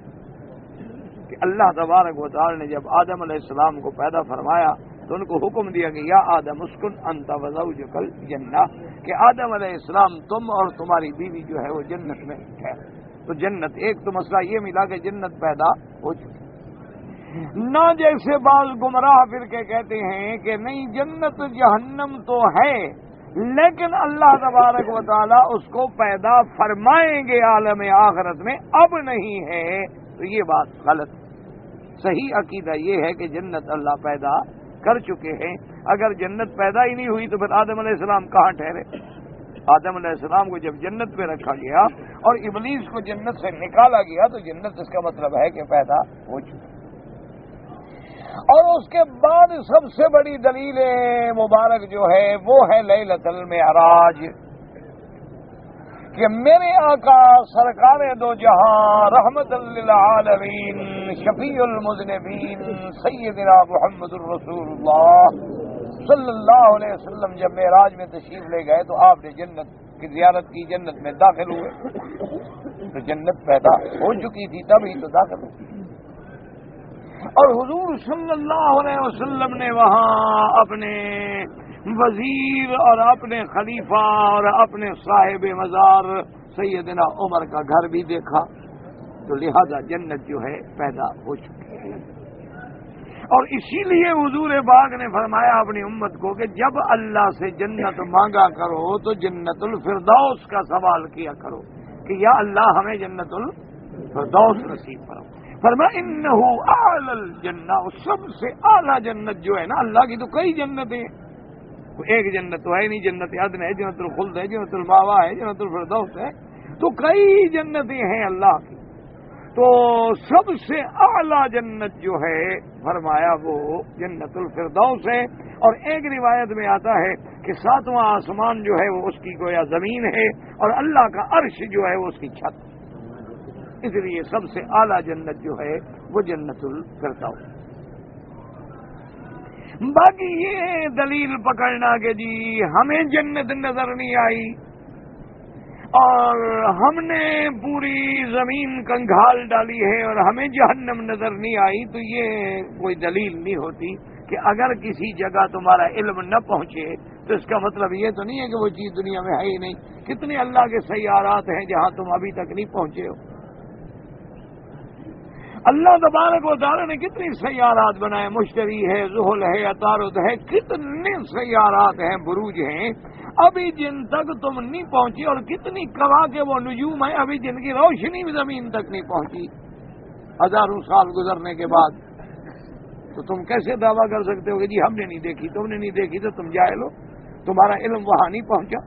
کہ اللہ تبارک و تعالی نے جب آدم علیہ السلام کو پیدا فرمایا تو ان کو حکم دیا کہ یا آدم اسکن انت وزوجک الجنہ، کہ آدم علیہ السلام تم اور تمہاری بیوی جو ہے وہ جنت میں ٹھہرو۔ تو جنت، ایک تو مسئلہ یہ ملا کہ جنت پیدا ہو چکی، نہ جیسے بعض گمراہ فرقے کہتے ہیں کہ نہیں جنت جہنم تو ہے لیکن اللہ تبارک و تعالی اس کو پیدا فرمائیں گے عالم آخرت میں، اب نہیں ہے، تو یہ بات غلط۔ صحیح عقیدہ یہ ہے کہ جنت اللہ پیدا کر چکے ہیں۔ اگر جنت پیدا ہی نہیں ہوئی تو پھر آدم علیہ السلام کہاں ٹھہرے؟ آدم علیہ السلام کو جب جنت پہ رکھا گیا اور ابلیس کو جنت سے نکالا گیا تو جنت اس کا مطلب ہے کہ پیدا ہو چکی۔ اور اس کے بعد سب سے بڑی دلیل مبارک جو ہے وہ ہے لیلۃ المعراج، کہ میرے آقا سرکار دو جہاں رحمت للعالمین شفیع المذنبین سیدنا محمد الرسول اللہ صلی اللہ علیہ وسلم جب معراج میں تشریف لے گئے تو آپ نے جنت کی زیارت کی، جنت میں داخل ہوئے، تو جنت پیدا ہو چکی تھی تب ہی تو داخل ہوئی، اور حضور صلی اللہ علیہ وسلم نے وہاں اپنے وزیر اور اپنے خلیفہ اور اپنے صاحب مزار سیدنا عمر کا گھر بھی دیکھا، تو لہذا جنت جو ہے پیدا ہو چکی ہے۔ اور اسی لیے حضور پاک نے فرمایا اپنی امت کو کہ جب اللہ سے جنت مانگا کرو تو جنت الفردوس کا سوال کیا کرو کہ یا اللہ ہمیں جنت الفردوس نصیب کرو۔ فرمایا انہو اعلی الجنہ، سب سے اعلیٰ جنت جو ہے نا، اللہ کی تو کئی جنتیں، ایک جنت تو ہے نہیں، جنت عدن ہے، جنت الخلد ہے، جنت الماوا ہے، جنت الفردوس ہے، تو کئی جنتیں ہیں اللہ کی، تو سب سے اعلیٰ جنت جو ہے فرمایا وہ جنت الفردوس ہے۔ اور ایک روایت میں آتا ہے کہ 7واں آسمان جو ہے وہ اس کی گویا زمین ہے اور اللہ کا عرش جو ہے وہ اس کی چھت، اس لیے سب سے اعلیٰ جنت جو ہے وہ جنت الفردوس۔ باقی یہ دلیل پکڑنا کہ جی ہمیں جنت نظر نہیں آئی اور ہم نے پوری زمین کنگھال ڈالی ہے اور ہمیں جہنم نظر نہیں آئی، تو یہ کوئی دلیل نہیں ہوتی کہ اگر کسی جگہ تمہارا علم نہ پہنچے تو اس کا مطلب یہ تو نہیں ہے کہ وہ چیز دنیا میں ہے ہی نہیں۔ کتنے اللہ کے سیارات ہیں جہاں تم ابھی تک نہیں پہنچے ہو، اللہ تبارک و تعالی نے کتنی سیارات بنائے، مشتری ہے، زحل ہے، عطارد ہے، کتنے سیارات ہیں، بروج ہیں ابھی جن تک تم نہیں پہنچی، اور کتنی کواکب و نجوم ہیں ابھی جن کی روشنی زمین تک نہیں پہنچی ہزاروں سال گزرنے کے بعد۔ تو تم کیسے دعویٰ کر سکتے ہو کہ جی ہم نے نہیں دیکھی، تم نے نہیں دیکھی تو تم جاہل ہو، تمہارا علم وہاں نہیں پہنچا،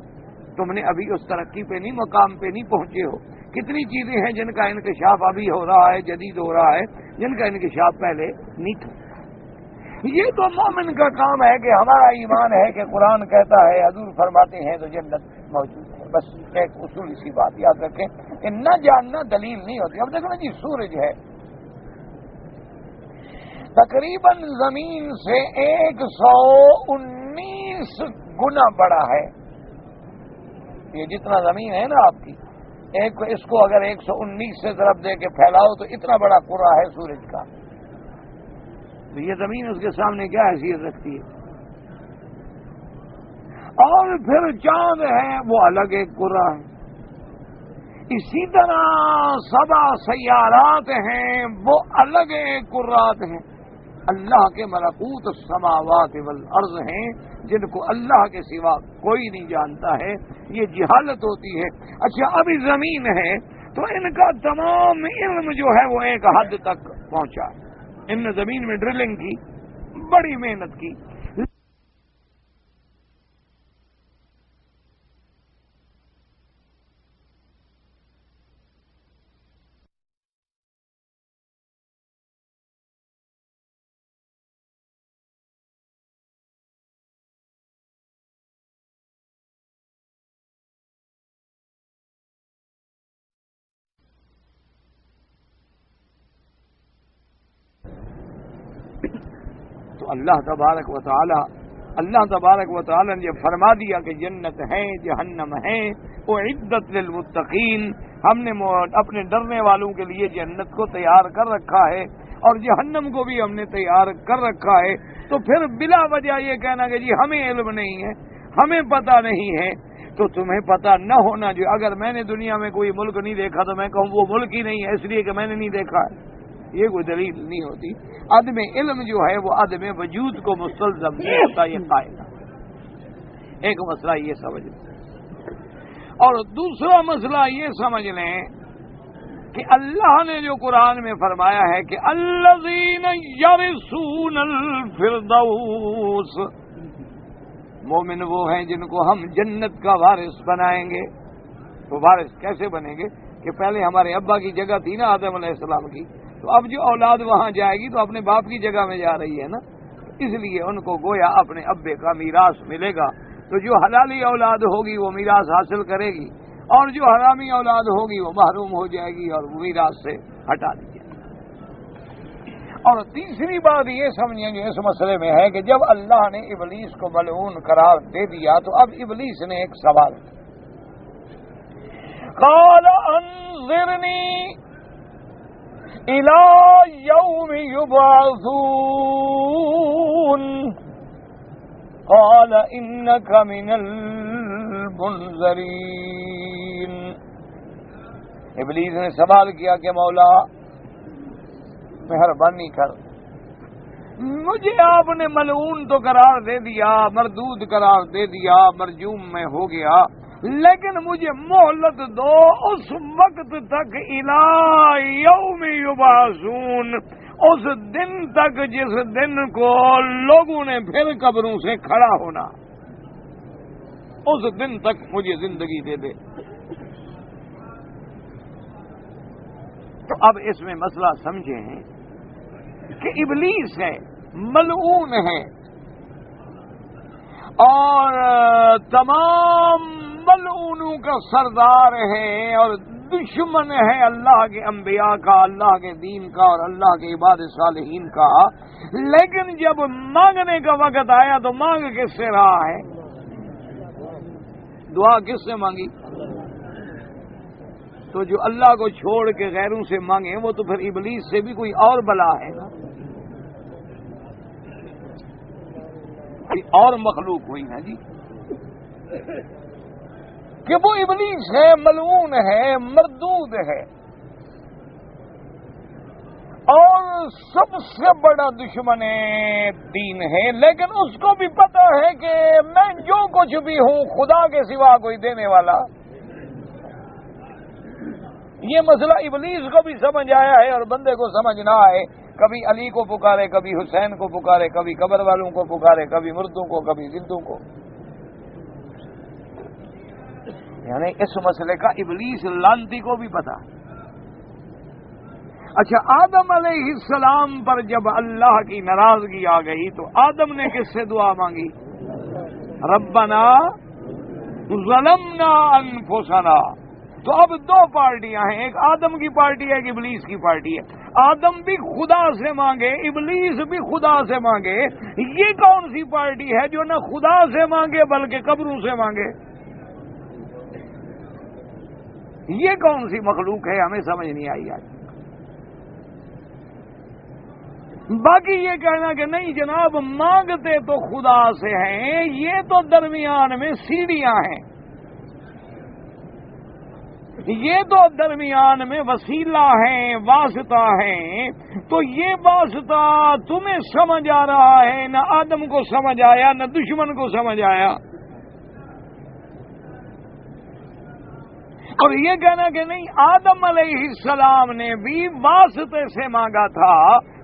تم نے ابھی اس ترقی پہ نہیں، مقام پہ نہیں پہنچے ہو۔ کتنی چیزیں ہیں جن کا انکشاف ابھی ہو رہا ہے، جدید ہو رہا ہے، جن کا انکشاف پہلے نہیں تھا۔ یہ تو مومن کا کام ہے کہ ہمارا ایمان ہے کہ قرآن کہتا ہے، حضور فرماتے ہیں تو جنت موجود ہے. بس ایک اصولی سی بات یاد رکھیں کہ نہ جاننا دلیل نہیں ہوتی. اب دیکھو نا جی، سورج ہے تقریباً زمین سے 119 گنا بڑا ہے. یہ جتنا زمین ہے نا آپ کی، اس کو اگر 119 سے ضرب دے کے پھیلاؤ تو اتنا بڑا کرہ ہے سورج کا. تو یہ زمین اس کے سامنے کیا حیثیت رکھتی ہے؟ اور پھر چاند ہے، وہ الگ ایک کرہ ہے. اسی طرح 7 سیارات ہیں، وہ الگ ایک کرات ہیں. اللہ کے ملکوت السماوات والارض ہیں جن کو اللہ کے سوا کوئی نہیں جانتا ہے. یہ جہالت ہوتی ہے. اچھا، ابھی زمین ہے تو ان کا تمام علم جو ہے وہ ایک حد تک پہنچا ہے. ان نے زمین میں ڈرلنگ کی، بڑی محنت کی. تو اللہ تبارک و تعالی نے جب فرما دیا کہ جنت ہے، جہنم ہے، وہ عدت للمتقین، ہم نے اپنے ڈرنے والوں کے لیے جنت کو تیار کر رکھا ہے اور جہنم کو بھی ہم نے تیار کر رکھا ہے. تو پھر بلا وجہ یہ کہنا کہ جی ہمیں علم نہیں ہے، ہمیں پتہ نہیں ہے. تو تمہیں پتہ نہ ہونا جو، اگر میں نے دنیا میں کوئی ملک نہیں دیکھا تو میں کہوں وہ ملک ہی نہیں ہے اس لیے کہ میں نے نہیں دیکھا ہے. یہ کوئی دلیل نہیں ہوتی. عدم علم جو ہے وہ عدم وجود کو مستلزم نہیں ہوتا. یہ قاعدہ ایک مسئلہ یہ سمجھ لیں. اور دوسرا مسئلہ یہ سمجھ لیں کہ اللہ نے جو قرآن میں فرمایا ہے کہ الذین یرثون الفردوس، مومن وہ ہیں جن کو ہم جنت کا وارث بنائیں گے. تو وارث کیسے بنیں گے کہ پہلے ہمارے ابا کی جگہ تھی نا آدم علیہ السلام کی، تو اب جو اولاد وہاں جائے گی تو اپنے باپ کی جگہ میں جا رہی ہے نا. اس لیے ان کو گویا اپنے ابے کا میراث ملے گا. تو جو حلالی اولاد ہوگی وہ میراث حاصل کرے گی، اور جو حرامی اولاد ہوگی وہ محروم ہو جائے گی اور میراث سے ہٹا دی جائے گی. اور تیسری بات یہ سمجھیں جو اس مسئلے میں ہے کہ جب اللہ نے ابلیس کو ملعون قرار دے دیا تو اب ابلیس نے ایک سوال کیا. قال انظرنی الى یوم یبعثون قال انک من المنذرین. ابلیس نے سوال کیا کہ مولا مہربانی کر، مجھے آپ نے ملعون تو قرار دے دیا، مردود قرار دے دیا، مرجوم میں ہو گیا، لیکن مجھے مہلت دو اس وقت تک الی یوم یبعثون، اس دن تک جس دن کو لوگوں نے پھر قبروں سے کھڑا ہونا، اس دن تک مجھے زندگی دے دے. تو اب اس میں مسئلہ سمجھیں کہ ابلیس ہے، ملعون ہے، اور تمام ملعونوں کا سردار ہے اور دشمن ہے اللہ کے انبیاء کا، اللہ کے دین کا اور اللہ کے عباد صالحین کا. لیکن جب مانگنے کا وقت آیا تو مانگ کس سے رہا ہے؟ دعا کس سے مانگی؟ تو جو اللہ کو چھوڑ کے غیروں سے مانگے وہ تو پھر ابلیس سے بھی کوئی اور بلا ہے نا، کوئی اور مخلوق ہوئی نا جی، کہ وہ ابلیس ہے، ملعون ہے، مردود ہے، اور سب سے بڑا دشمن دین ہے. لیکن اس کو بھی پتا ہے کہ میں جو کچھ بھی ہوں خدا کے سوا کوئی دینے والا. یہ مسئلہ ابلیس کو بھی سمجھ آیا ہے اور بندے کو سمجھ نہ آئے. کبھی علی کو پکارے، کبھی حسین کو پکارے، کبھی قبر والوں کو پکارے، کبھی مردوں کو، کبھی زندوں کو. یعنی اس مسئلے کا ابلیس لانتی کو بھی پتا. اچھا، آدم علیہ السلام پر جب اللہ کی ناراضگی آ گئی تو آدم نے کس سے دعا مانگی؟ ربنا ظلمنا انفسنا. تو اب دو پارٹیاں ہیں، ایک آدم کی پارٹی ہے، ایک ابلیس کی پارٹی ہے. آدم بھی خدا سے مانگے، ابلیس بھی خدا سے مانگے. یہ کون سی پارٹی ہے جو نہ خدا سے مانگے بلکہ قبروں سے مانگے؟ یہ کون سی مخلوق ہے؟ ہمیں سمجھ نہیں آئی آج. باقی یہ کہنا کہ نہیں جناب مانگتے تو خدا سے ہیں، یہ تو درمیان میں سیڑھیاں ہیں، یہ تو درمیان میں وسیلہ ہیں، واسطہ ہیں. تو یہ واسطہ تمہیں سمجھ آ رہا ہے، نہ آدم کو سمجھ آیا نہ دشمن کو سمجھ آیا. اور یہ کہنا کہ نہیں آدم علیہ السلام نے بھی واسطے سے مانگا تھا،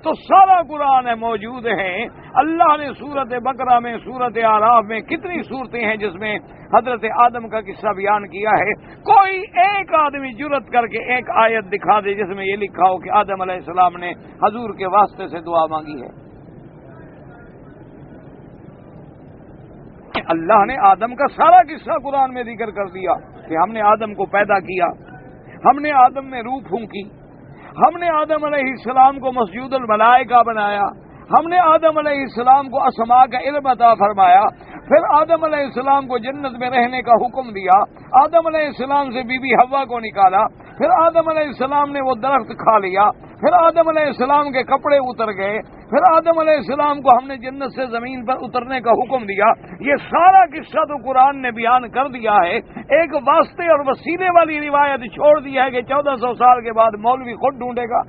تو سارا قرآن موجود ہے. اللہ نے سورت بقرہ میں، سورت اعراف میں کتنی صورتیں ہیں جس میں حضرت آدم کا قصہ بیان کیا ہے. کوئی ایک آدمی جرت کر کے ایک آیت دکھا دے جس میں یہ لکھا ہو کہ آدم علیہ السلام نے حضور کے واسطے سے دعا مانگی ہے. اللہ نے آدم کا سارا قصہ قرآن میں ذکر کر دیا کہ ہم نے آدم کو پیدا کیا، ہم نے آدم میں روح پھونکی، ہم نے آدم علیہ السلام کو مسجود الملائکہ بنایا، ہم نے آدم علیہ السلام کو اسماء کا علم عطا فرمایا، پھر آدم علیہ السلام کو جنت میں رہنے کا حکم دیا، آدم علیہ السلام سے بی بی حوا کو نکالا، پھر آدم علیہ السلام نے وہ درخت کھا لیا، پھر آدم علیہ السلام کے کپڑے اتر گئے، پھر آدم علیہ السلام کو ہم نے جنت سے زمین پر اترنے کا حکم دیا. یہ سارا قصہ تو قرآن نے بیان کر دیا ہے. ایک واسطے اور وسیلے والی روایت چھوڑ دی ہے کہ 1400 سال کے بعد مولوی خود ڈھونڈے گا.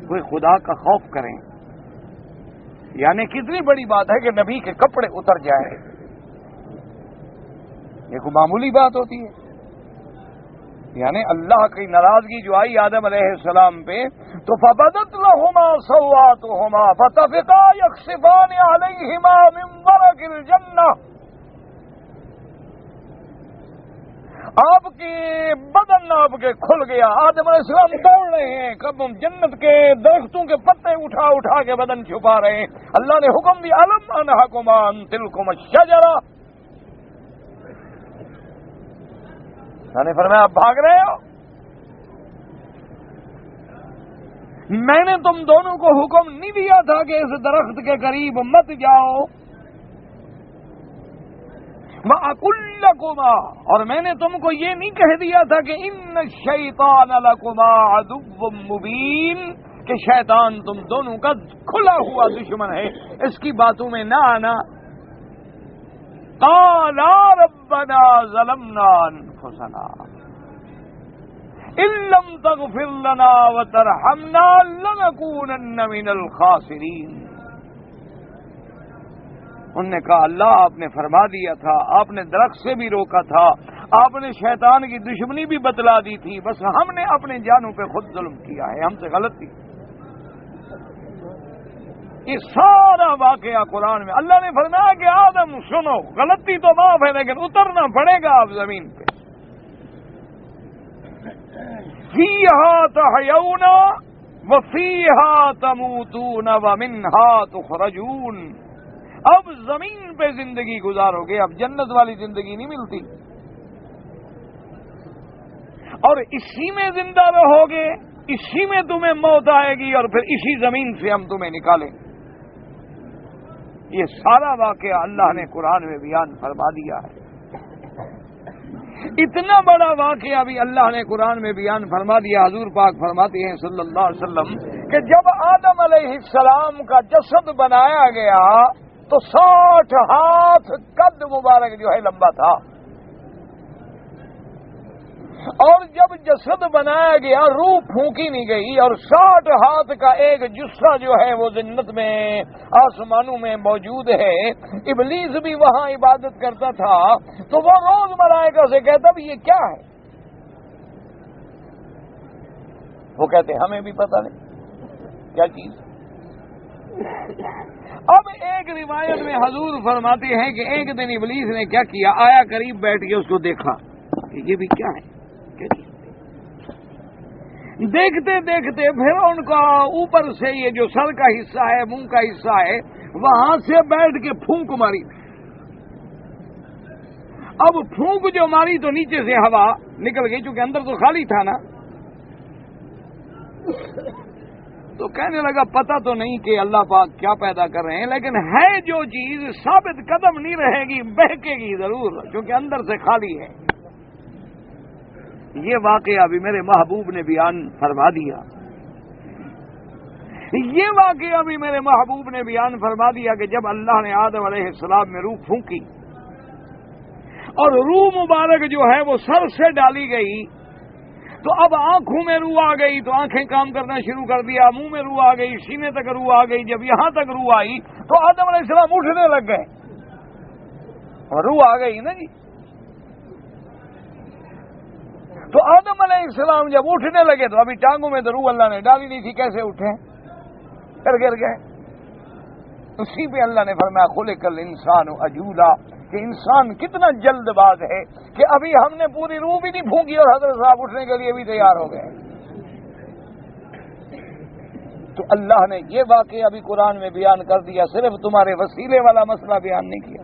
کوئی خدا کا خوف کریں، یعنی کتنی بڑی بات ہے کہ نبی کے کپڑے اتر جائے. یہ کوئی معمولی بات ہوتی ہے؟ یعنی اللہ کی ناراضگی جو آئی آدم علیہ السلام پہ تو فبدت لہما سوآتہما فتفقا یخصفان علیہما من ورق الجنہ. آپ کے بدن آپ کے کھل گیا. آدم علیہ السلام دوڑ رہے ہیں، کب جنت کے درختوں کے پتے اٹھا اٹھا کے بدن چھپا رہے ہیں. اللہ نے حکم دیا الم انہکما ان تلکما الشجرہ. نے فرمایا آپ بھاگ رہے ہو، میں نے تم دونوں کو حکم نہیں دیا تھا کہ اس درخت کے قریب مت جاؤ. وَأَقُلْ لَكُمَا، اور میں نے تم کو یہ نہیں کہہ دیا تھا کہ ان الشیطان لکما عدو مبین، کہ شیطان تم دونوں کا کھلا ہوا دشمن ہے. اس کی باتوں میں نہ آنا. قَالَا رَبَّنَا ظَلَمْنَا أَنفُسَنَا إِن لَّمْ تَغْفِرْ لَنَا وَتَرْحَمْنَا لَنَكُونَنَّ مِنَ الْخَاسِرِينَ. انہوں نے کہا اللہ آپ نے فرما دیا تھا، آپ نے درخت سے بھی روکا تھا، آپ نے شیطان کی دشمنی بھی بتلا دی تھی، بس ہم نے اپنے جانوں پہ خود ظلم کیا ہے، ہم سے غلطی. یہ سارا واقعہ قرآن میں اللہ نے فرمایا کہ آدم سنو، غلطی تو معاف ہے لیکن اترنا پڑے گا آپ زمین پہ. فیہا تحیون وفیہا تموتون ومنہا تخرجون. اب زمین پہ زندگی گزارو گے، اب جنت والی زندگی نہیں ملتی، اور اسی میں زندہ رہو گے، اسی میں تمہیں موت آئے گی، اور پھر اسی زمین سے ہم تمہیں نکالیں. یہ سارا واقعہ اللہ نے قرآن میں بیان فرما دیا ہے. اتنا بڑا واقعہ بھی اللہ نے قرآن میں بیان فرما دیا. حضور پاک فرماتے ہیں صلی اللہ علیہ وسلم کہ جب آدم علیہ السلام کا جسد بنایا گیا تو 60 ہاتھ قد مبارک جو ہے لمبا تھا، اور جب جسد بنایا گیا روح پھونکی نہیں گئی، اور 60 ہاتھ کا ایک جسہ جو ہے وہ جنت میں آسمانوں میں موجود ہے. ابلیس بھی وہاں عبادت کرتا تھا، تو وہ روز ملائکہ سے کہتا بھی یہ کیا ہے؟ وہ کہتے ہمیں بھی پتہ نہیں کیا چیز. اب ایک روایت میں حضور فرماتے ہیں کہ ایک دن ابلیس نے کیا کیا، آیا قریب بیٹھ کے اس کو دیکھا کہ یہ بھی کیا ہے، کیا چیز. دیکھتے دیکھتے پھر ان کا اوپر سے یہ جو سر کا حصہ ہے، منہ کا حصہ ہے، وہاں سے بیٹھ کے پھونک ماری۔ اب پھونک جو ماری تو نیچے سے ہوا نکل گئی، چونکہ اندر تو خالی تھا نا۔ تو کہنے لگا پتہ تو نہیں کہ اللہ پاک کیا پیدا کر رہے ہیں، لیکن ہے جو چیز ثابت قدم نہیں رہے گی، بہکے گی ضرور، کیونکہ اندر سے خالی ہے۔ یہ واقعہ بھی میرے محبوب نے بیان فرما دیا۔ یہ واقعہ بھی میرے محبوب نے بیان فرما دیا کہ جب اللہ نے آدم علیہ السلام میں روح پھونکی اور روح مبارک جو ہے وہ سر سے ڈالی گئی، تو اب آنکھوں میں روح آ گئی تو آنکھیں کام کرنا شروع کر دیا، منہ میں روح آ گئی، سینے تک روح آ گئی۔ جب یہاں تک روح آئی تو آدم علیہ السلام اٹھنے لگ گئے، اور روح آ گئی نا جی۔ تو آدم علیہ السلام جب اٹھنے لگے تو ابھی ٹانگوں میں تو روح اللہ نے ڈالی نہیں تھی، کیسے اٹھے؟ گر گئے۔ اسی پہ اللہ نے فرمایا خلق الانسان عجولا، کہ انسان کتنا جلد باز ہے کہ ابھی ہم نے پوری روح بھی نہیں پھونکی اور حضرت صاحب اٹھنے کے لیے بھی تیار ہو گئے۔ تو اللہ نے یہ واقعہ ابھی قرآن میں بیان کر دیا، صرف تمہارے وسیلے والا مسئلہ بیان نہیں کیا۔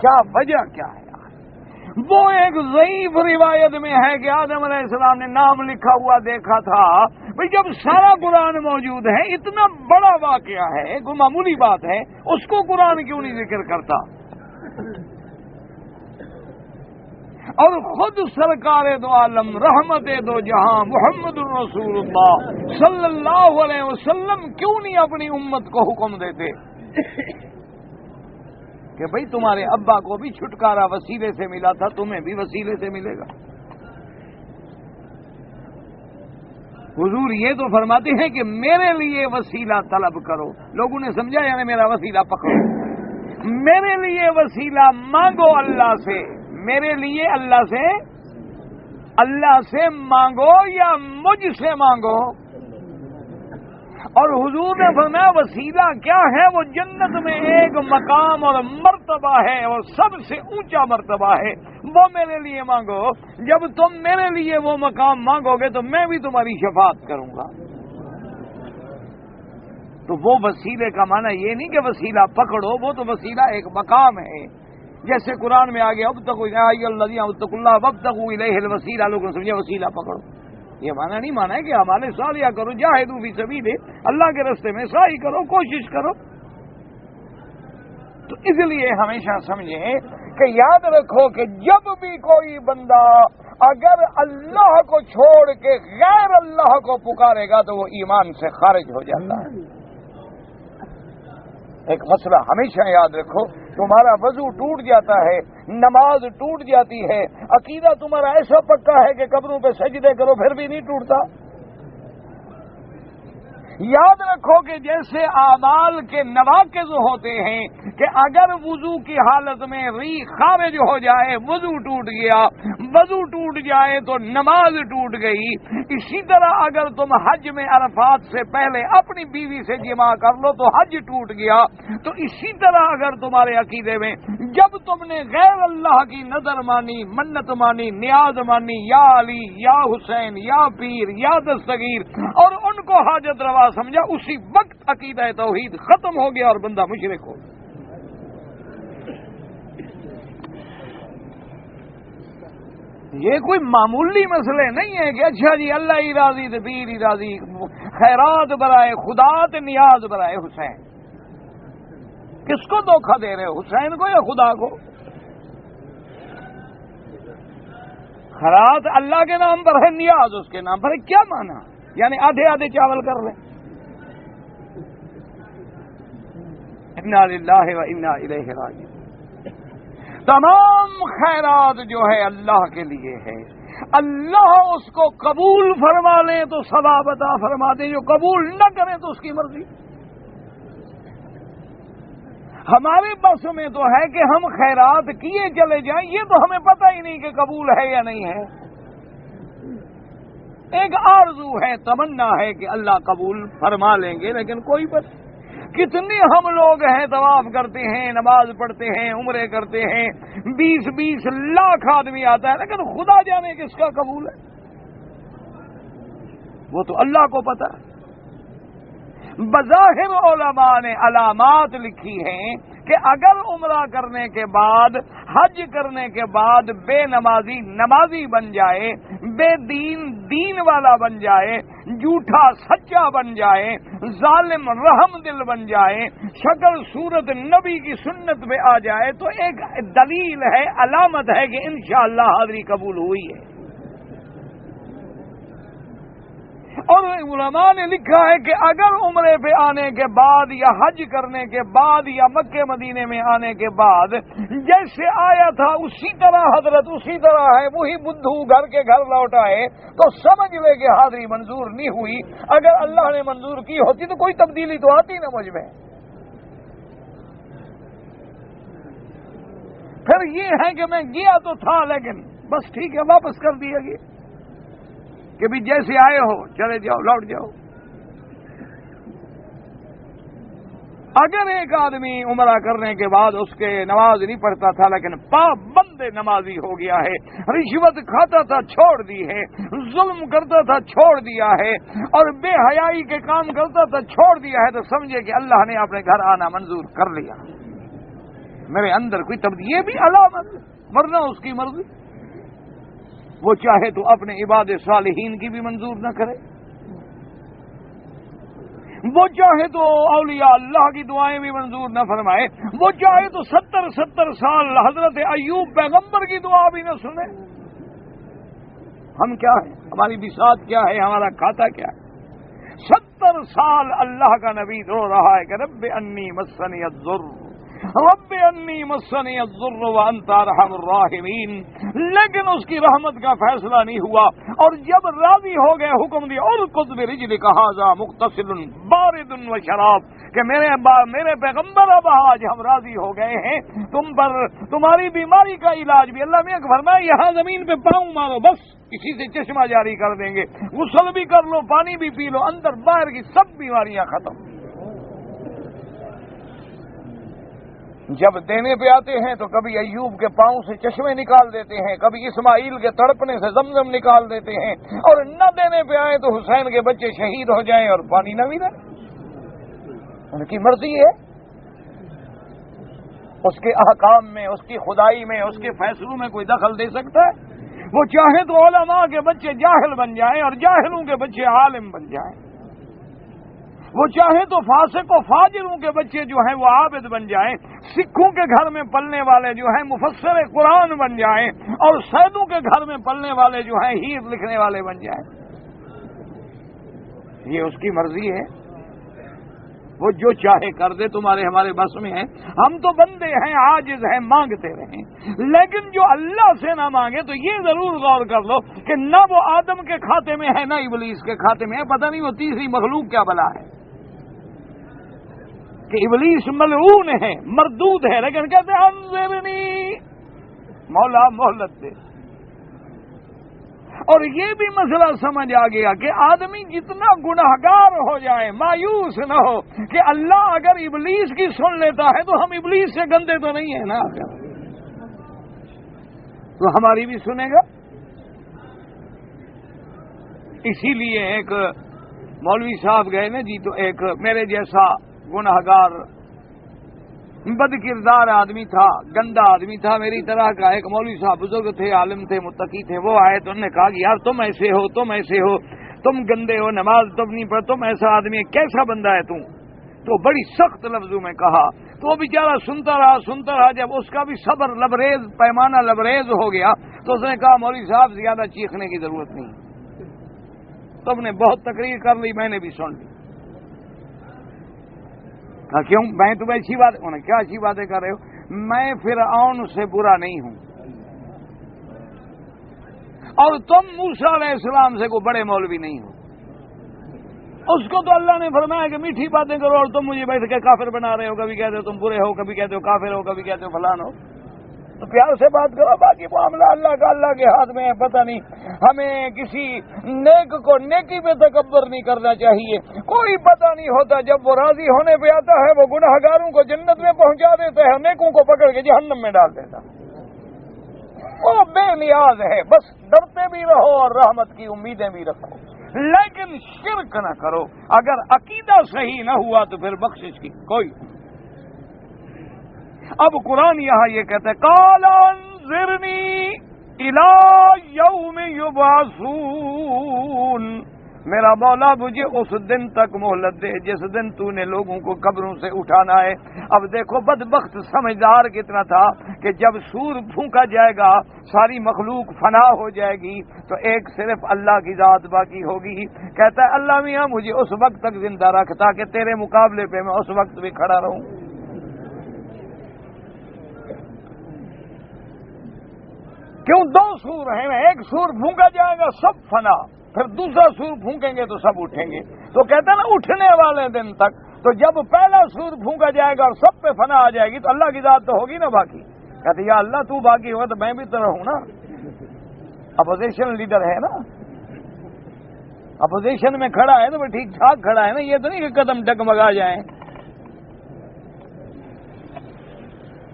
کیا وجہ کیا ہے؟ وہ ایک ضعیف روایت میں ہے کہ آدم علیہ السلام نے نام لکھا ہوا دیکھا تھا۔ بھئی جب سارا قرآن موجود ہے، اتنا بڑا واقعہ ہے، کوئی معمولی بات ہے، اس کو قرآن کیوں نہیں ذکر کرتا؟ اور خود سرکار دو عالم رحمت دو جہاں محمد الرسول اللہ صلی اللہ علیہ وسلم کیوں نہیں اپنی امت کو حکم دیتے کہ بھئی تمہارے ابا کو بھی چھٹکارا وسیلے سے ملا تھا، تمہیں بھی وسیلے سے ملے گا۔ حضور یہ تو فرماتے ہیں کہ میرے لیے وسیلہ طلب کرو۔ لوگوں نے سمجھا یعنی میرا وسیلہ پکڑو، میرے لیے وسیلہ مانگو اللہ سے، میرے لیے اللہ سے مانگو یا مجھ سے مانگو۔ اور حضور نے فرمایا وسیلہ کیا ہے؟ وہ جنت میں ایک مقام اور مرتبہ ہے، اور سب سے اونچا مرتبہ ہے، وہ میرے لیے مانگو۔ جب تم میرے لیے وہ مقام مانگو گے تو میں بھی تمہاری شفاعت کروں گا۔ تو وہ وسیلے کا معنی یہ نہیں کہ وسیلہ پکڑو، وہ تو وسیلہ ایک مقام ہے۔ جیسے قرآن میں آگے ابتغوا وابتغوا الیہ الوسیلہ، لوگوں نے سمجھا وسیلہ پکڑو، یہ معنی نہیں مانا ہے کہ ہمارے صالحہ کرو، جاہدوا فی سبیلہ، اللہ کے راستے میں سعی کرو، کوشش کرو۔ تو اس لیے ہمیشہ سمجھیں کہ یاد رکھو کہ جب بھی کوئی بندہ اگر اللہ کو چھوڑ کے غیر اللہ کو پکارے گا تو وہ ایمان سے خارج ہو جاتا ہے۔ ایک مسئلہ ہمیشہ یاد رکھو، تمہارا وضو ٹوٹ جاتا ہے، نماز ٹوٹ جاتی ہے، عقیدہ تمہارا ایسا پکا ہے کہ قبروں پہ سجدے کرو پھر بھی نہیں ٹوٹتا۔ یاد رکھو کہ جیسے اعمال کے نواقض ہوتے ہیں کہ اگر وضو کی حالت میں ریح خارج ہو جائے وضو ٹوٹ گیا، وضو ٹوٹ جائے تو نماز ٹوٹ گئی۔ اسی طرح اگر تم حج میں عرفات سے پہلے اپنی بیوی سے جماع کر لو تو حج ٹوٹ گیا۔ تو اسی طرح اگر تمہارے عقیدے میں جب تم نے غیر اللہ کی نظر مانی، منت مانی، نیاز مانی، یا علی یا حسین یا پیر یا دستگیر، اور ان کو حاجت روا سمجھا، اسی وقت عقیدہ توحید ختم ہو گیا اور بندہ مشرک ہو گیا۔ یہ کوئی معمولی مسئلے نہیں ہے کہ اچھا جی اللہ ہی راضی تو پیر ہی راضی، خیرات برائے خدا تے نیاز برائے حسین۔ کس کو دھوکہ دے رہے ہو، حسین کو یا خدا کو؟ خیرات اللہ کے نام پر ہے، نیاز اس کے نام پر ہے، کیا مانا؟ یعنی آدھے آدھے چاول کر لیں۔ انا للہ و انا الیہ راجعون۔ تمام خیرات جو ہے اللہ کے لیے ہے، اللہ اس کو قبول فرما لے تو ثواب عطا فرما دے، جو قبول نہ کرے تو اس کی مرضی۔ ہمارے بس میں تو ہے کہ ہم خیرات کیے چلے جائیں، یہ تو ہمیں پتہ ہی نہیں کہ قبول ہے یا نہیں ہے۔ ایک آرزو ہے، تمنا ہے کہ اللہ قبول فرما لیں گے، لیکن کوئی بس کتنے ہم لوگ ہیں طواف کرتے ہیں، نماز پڑھتے ہیں، عمرے کرتے ہیں، 20 لاکھ آدمی آتا ہے، لیکن خدا جانے کس کا قبول ہے، وہ تو اللہ کو پتا ہے۔ بظاہر علماء نے علامات لکھی ہیں کہ اگر عمرہ کرنے کے بعد، حج کرنے کے بعد بے نمازی نمازی بن جائے، بے دین دین والا بن جائے، جھوٹا سچا بن جائے، ظالم رحم دل بن جائے، شکل صورت نبی کی سنت پہ آ جائے، تو ایک دلیل ہے، علامت ہے کہ انشاءاللہ حاضری قبول ہوئی ہے۔ اور علماء نے لکھا ہے کہ اگر عمرے پہ آنے کے بعد یا حج کرنے کے بعد یا مکہ مدینے میں آنے کے بعد جیسے آیا تھا اسی طرح حضرت اسی طرح ہے، وہی بدھو گھر کے گھر لوٹ آئے، تو سمجھ لے کہ حاضری منظور نہیں ہوئی۔ اگر اللہ نے منظور کی ہوتی تو کوئی تبدیلی تو آتی نہ مجھ میں۔ پھر یہ ہے کہ میں گیا تو تھا، لیکن بس ٹھیک ہے، واپس کر دیا گیا کہ بھی جیسے آئے ہو چلے جاؤ، لوٹ جاؤ۔ اگر ایک آدمی عمرہ کرنے کے بعد اس کے نماز نہیں پڑھتا تھا لیکن پابند نمازی ہو گیا ہے، رشوت کھاتا تھا چھوڑ دی ہے، ظلم کرتا تھا چھوڑ دیا ہے، اور بے حیائی کے کام کرتا تھا چھوڑ دیا ہے، تو سمجھے کہ اللہ نے اپنے گھر آنا منظور کر لیا، میرے اندر کوئی تبدیلی، یہ بھی علامت، ورنہ اس کی مرضی، وہ چاہے تو اپنے عباد صالحین کی بھی منظور نہ کرے، وہ چاہے تو اولیاء اللہ کی دعائیں بھی منظور نہ فرمائے، وہ چاہے تو 70 سال حضرت ایوب پیغمبر کی دعا بھی نہ سنے۔ ہم کیا ہیں، ہماری بساط کیا ہے، ہمارا کھاتا کیا ہے؟ 70 سال اللہ کا نبی رو رہا ہے کہ رب انی مسنی الضر، رب انی مسنی الضر وانت ارحم الراحمین، لیکن اس کی رحمت کا فیصلہ نہیں ہوا، اور جب راضی ہو گئے حکم دیا ارکض برجلک ھذا مغتسل بارد وشراب، کہ میرے پیغمبر اب آج ہم راضی ہو گئے ہیں، تم پر تمہاری بیماری کا علاج بھی اللہ نے فرمایا یہاں زمین پہ پاؤں مارو، بس اسی سے چشمہ جاری کر دیں گے، غسل بھی کر لو، پانی بھی پی لو، اندر باہر کی سب بیماریاں ختم۔ جب دینے پہ آتے ہیں تو کبھی ایوب کے پاؤں سے چشمے نکال دیتے ہیں، کبھی اسماعیل کے تڑپنے سے زمزم نکال دیتے ہیں، اور نہ دینے پہ آئے تو حسین کے بچے شہید ہو جائیں اور پانی نہ ملے، ان کی مرضی ہے، اس کے احکام میں، اس کی خدائی میں، اس کے فیصلوں میں کوئی دخل دے سکتا ہے؟ وہ چاہے تو علماء کے بچے جاہل بن جائیں اور جاہلوں کے بچے عالم بن جائیں، وہ چاہے تو فاسق و فاجروں کے بچے جو ہیں وہ عابد بن جائیں، سکھوں کے گھر میں پلنے والے جو ہیں مفسر قرآن بن جائیں، اور سیدوں کے گھر میں پلنے والے جو ہیں ہیر لکھنے والے بن جائیں، یہ اس کی مرضی ہے، وہ جو چاہے کر دے، تمہارے ہمارے بس میں ہیں، ہم تو بندے ہیں، عاجز ہیں، مانگتے رہیں، لیکن جو اللہ سے نہ مانگے تو یہ ضرور غور کر لو کہ نہ وہ آدم کے کھاتے میں ہے نہ ابلیس کے کھاتے میں ہے، پتہ نہیں وہ تیسری مخلوق کیا بلا ہے، کہ ابلیس ملعون ہے، مردود ہے، لیکن کہتے ہیں انظرنی، مولا مہلت دے۔ اور یہ بھی مسئلہ سمجھ آ گیا کہ آدمی جتنا گناہگار ہو جائے مایوس نہ ہو کہ اللہ اگر ابلیس کی سن لیتا ہے تو ہم ابلیس سے گندے تو نہیں ہیں نا، تو ہماری بھی سنے گا۔ اسی لیے ایک مولوی صاحب گئے نا جی، تو ایک میرے جیسا گناہگار بد کردار آدمی تھا، گندا آدمی تھا، میری طرح کا، ایک مولوی صاحب بزرگ تھے، عالم تھے، متقی تھے، وہ آئے تو انہوں نے کہا کہ یار تم ایسے ہو، تم ایسے ہو، تم گندے ہو، نماز تم نہیں پڑھ، تم ایسا آدمی ہے، کیسا بندہ ہے تم؟ تو بڑی سخت لفظوں میں کہا، تو وہ بیچارہ سنتا رہا، جب اس کا بھی صبر لبریز، پیمانہ لبریز ہو گیا تو اس نے کہا مولوی صاحب زیادہ چیخنے کی ضرورت نہیں، تم نے بہت تقریر کر لی، میں نے بھی سن لی۔ کیوں؟ میں تمہیں اچھی بات، انہیں کیا اچھی باتیں کر رہے ہو؟ میں فرعون سے برا نہیں ہوں، اور تم موسیٰ علیہ السلام سے کوئی بڑے مولوی نہیں ہو، اس کو تو اللہ نے فرمایا کہ میٹھی باتیں کرو، اور تم مجھے بیٹھ کے کافر بنا رہے ہو، کبھی کہتے ہو تم برے ہو، کبھی کہتے ہو کافر ہو، کبھی کہتے ہو فلان ہو۔ تو پیار سے بات کرو، باقی معاملہ اللہ کا اللہ کے ہاتھ میں ہے. پتہ نہیں ہمیں کسی نیک کو نیکی پہ تکبر نہیں کرنا چاہیے. کوئی پتہ نہیں ہوتا جب وہ راضی ہونے پہ آتا ہے وہ گناہ گاروں کو جنت میں پہنچا دیتا ہے، نیکوں کو پکڑ کے جہنم میں ڈال دیتا. وہ بے نیاز ہے. بس ڈرتے بھی رہو اور رحمت کی امیدیں بھی رکھو، لیکن شرک نہ کرو. اگر عقیدہ صحیح نہ ہوا تو پھر بخشش کی کوئی. اب قرآن یہاں یہ کہتا ہے قال انظرنی الی یوم یبعثون، میرا مولا مجھے اس دن تک مہلت دے جس دن تو نے لوگوں کو قبروں سے اٹھانا ہے. اب دیکھو بدبخت سمجھدار کتنا تھا کہ جب سور پھونکا جائے گا ساری مخلوق فنا ہو جائے گی تو ایک صرف اللہ کی ذات باقی ہوگی. کہتا ہے اللہ میاں مجھے اس وقت تک زندہ رکھ تاکہ تیرے مقابلے پہ میں اس وقت بھی کھڑا رہوں. کیوں دو سور ہیں، ایک سور پھونکا جائے گا سب فنا، پھر دوسرا سور پھونکیں گے تو سب اٹھیں گے. تو کہتے ہیں نا اٹھنے والے دن تک. تو جب پہلا سور پھونکا جائے گا اور سب پہ فنا آ جائے گی تو اللہ کی ذات تو ہوگی نا باقی. کہتے یا اللہ تو باقی ہوگا تو میں بھی تو رہوں نا. اپوزیشن لیڈر ہے نا، اپوزیشن میں کھڑا ہے تو وہ ٹھیک ٹھاک کھڑا ہے نا، یہ تو نہیں کہ قدم ڈگمگا جائیں.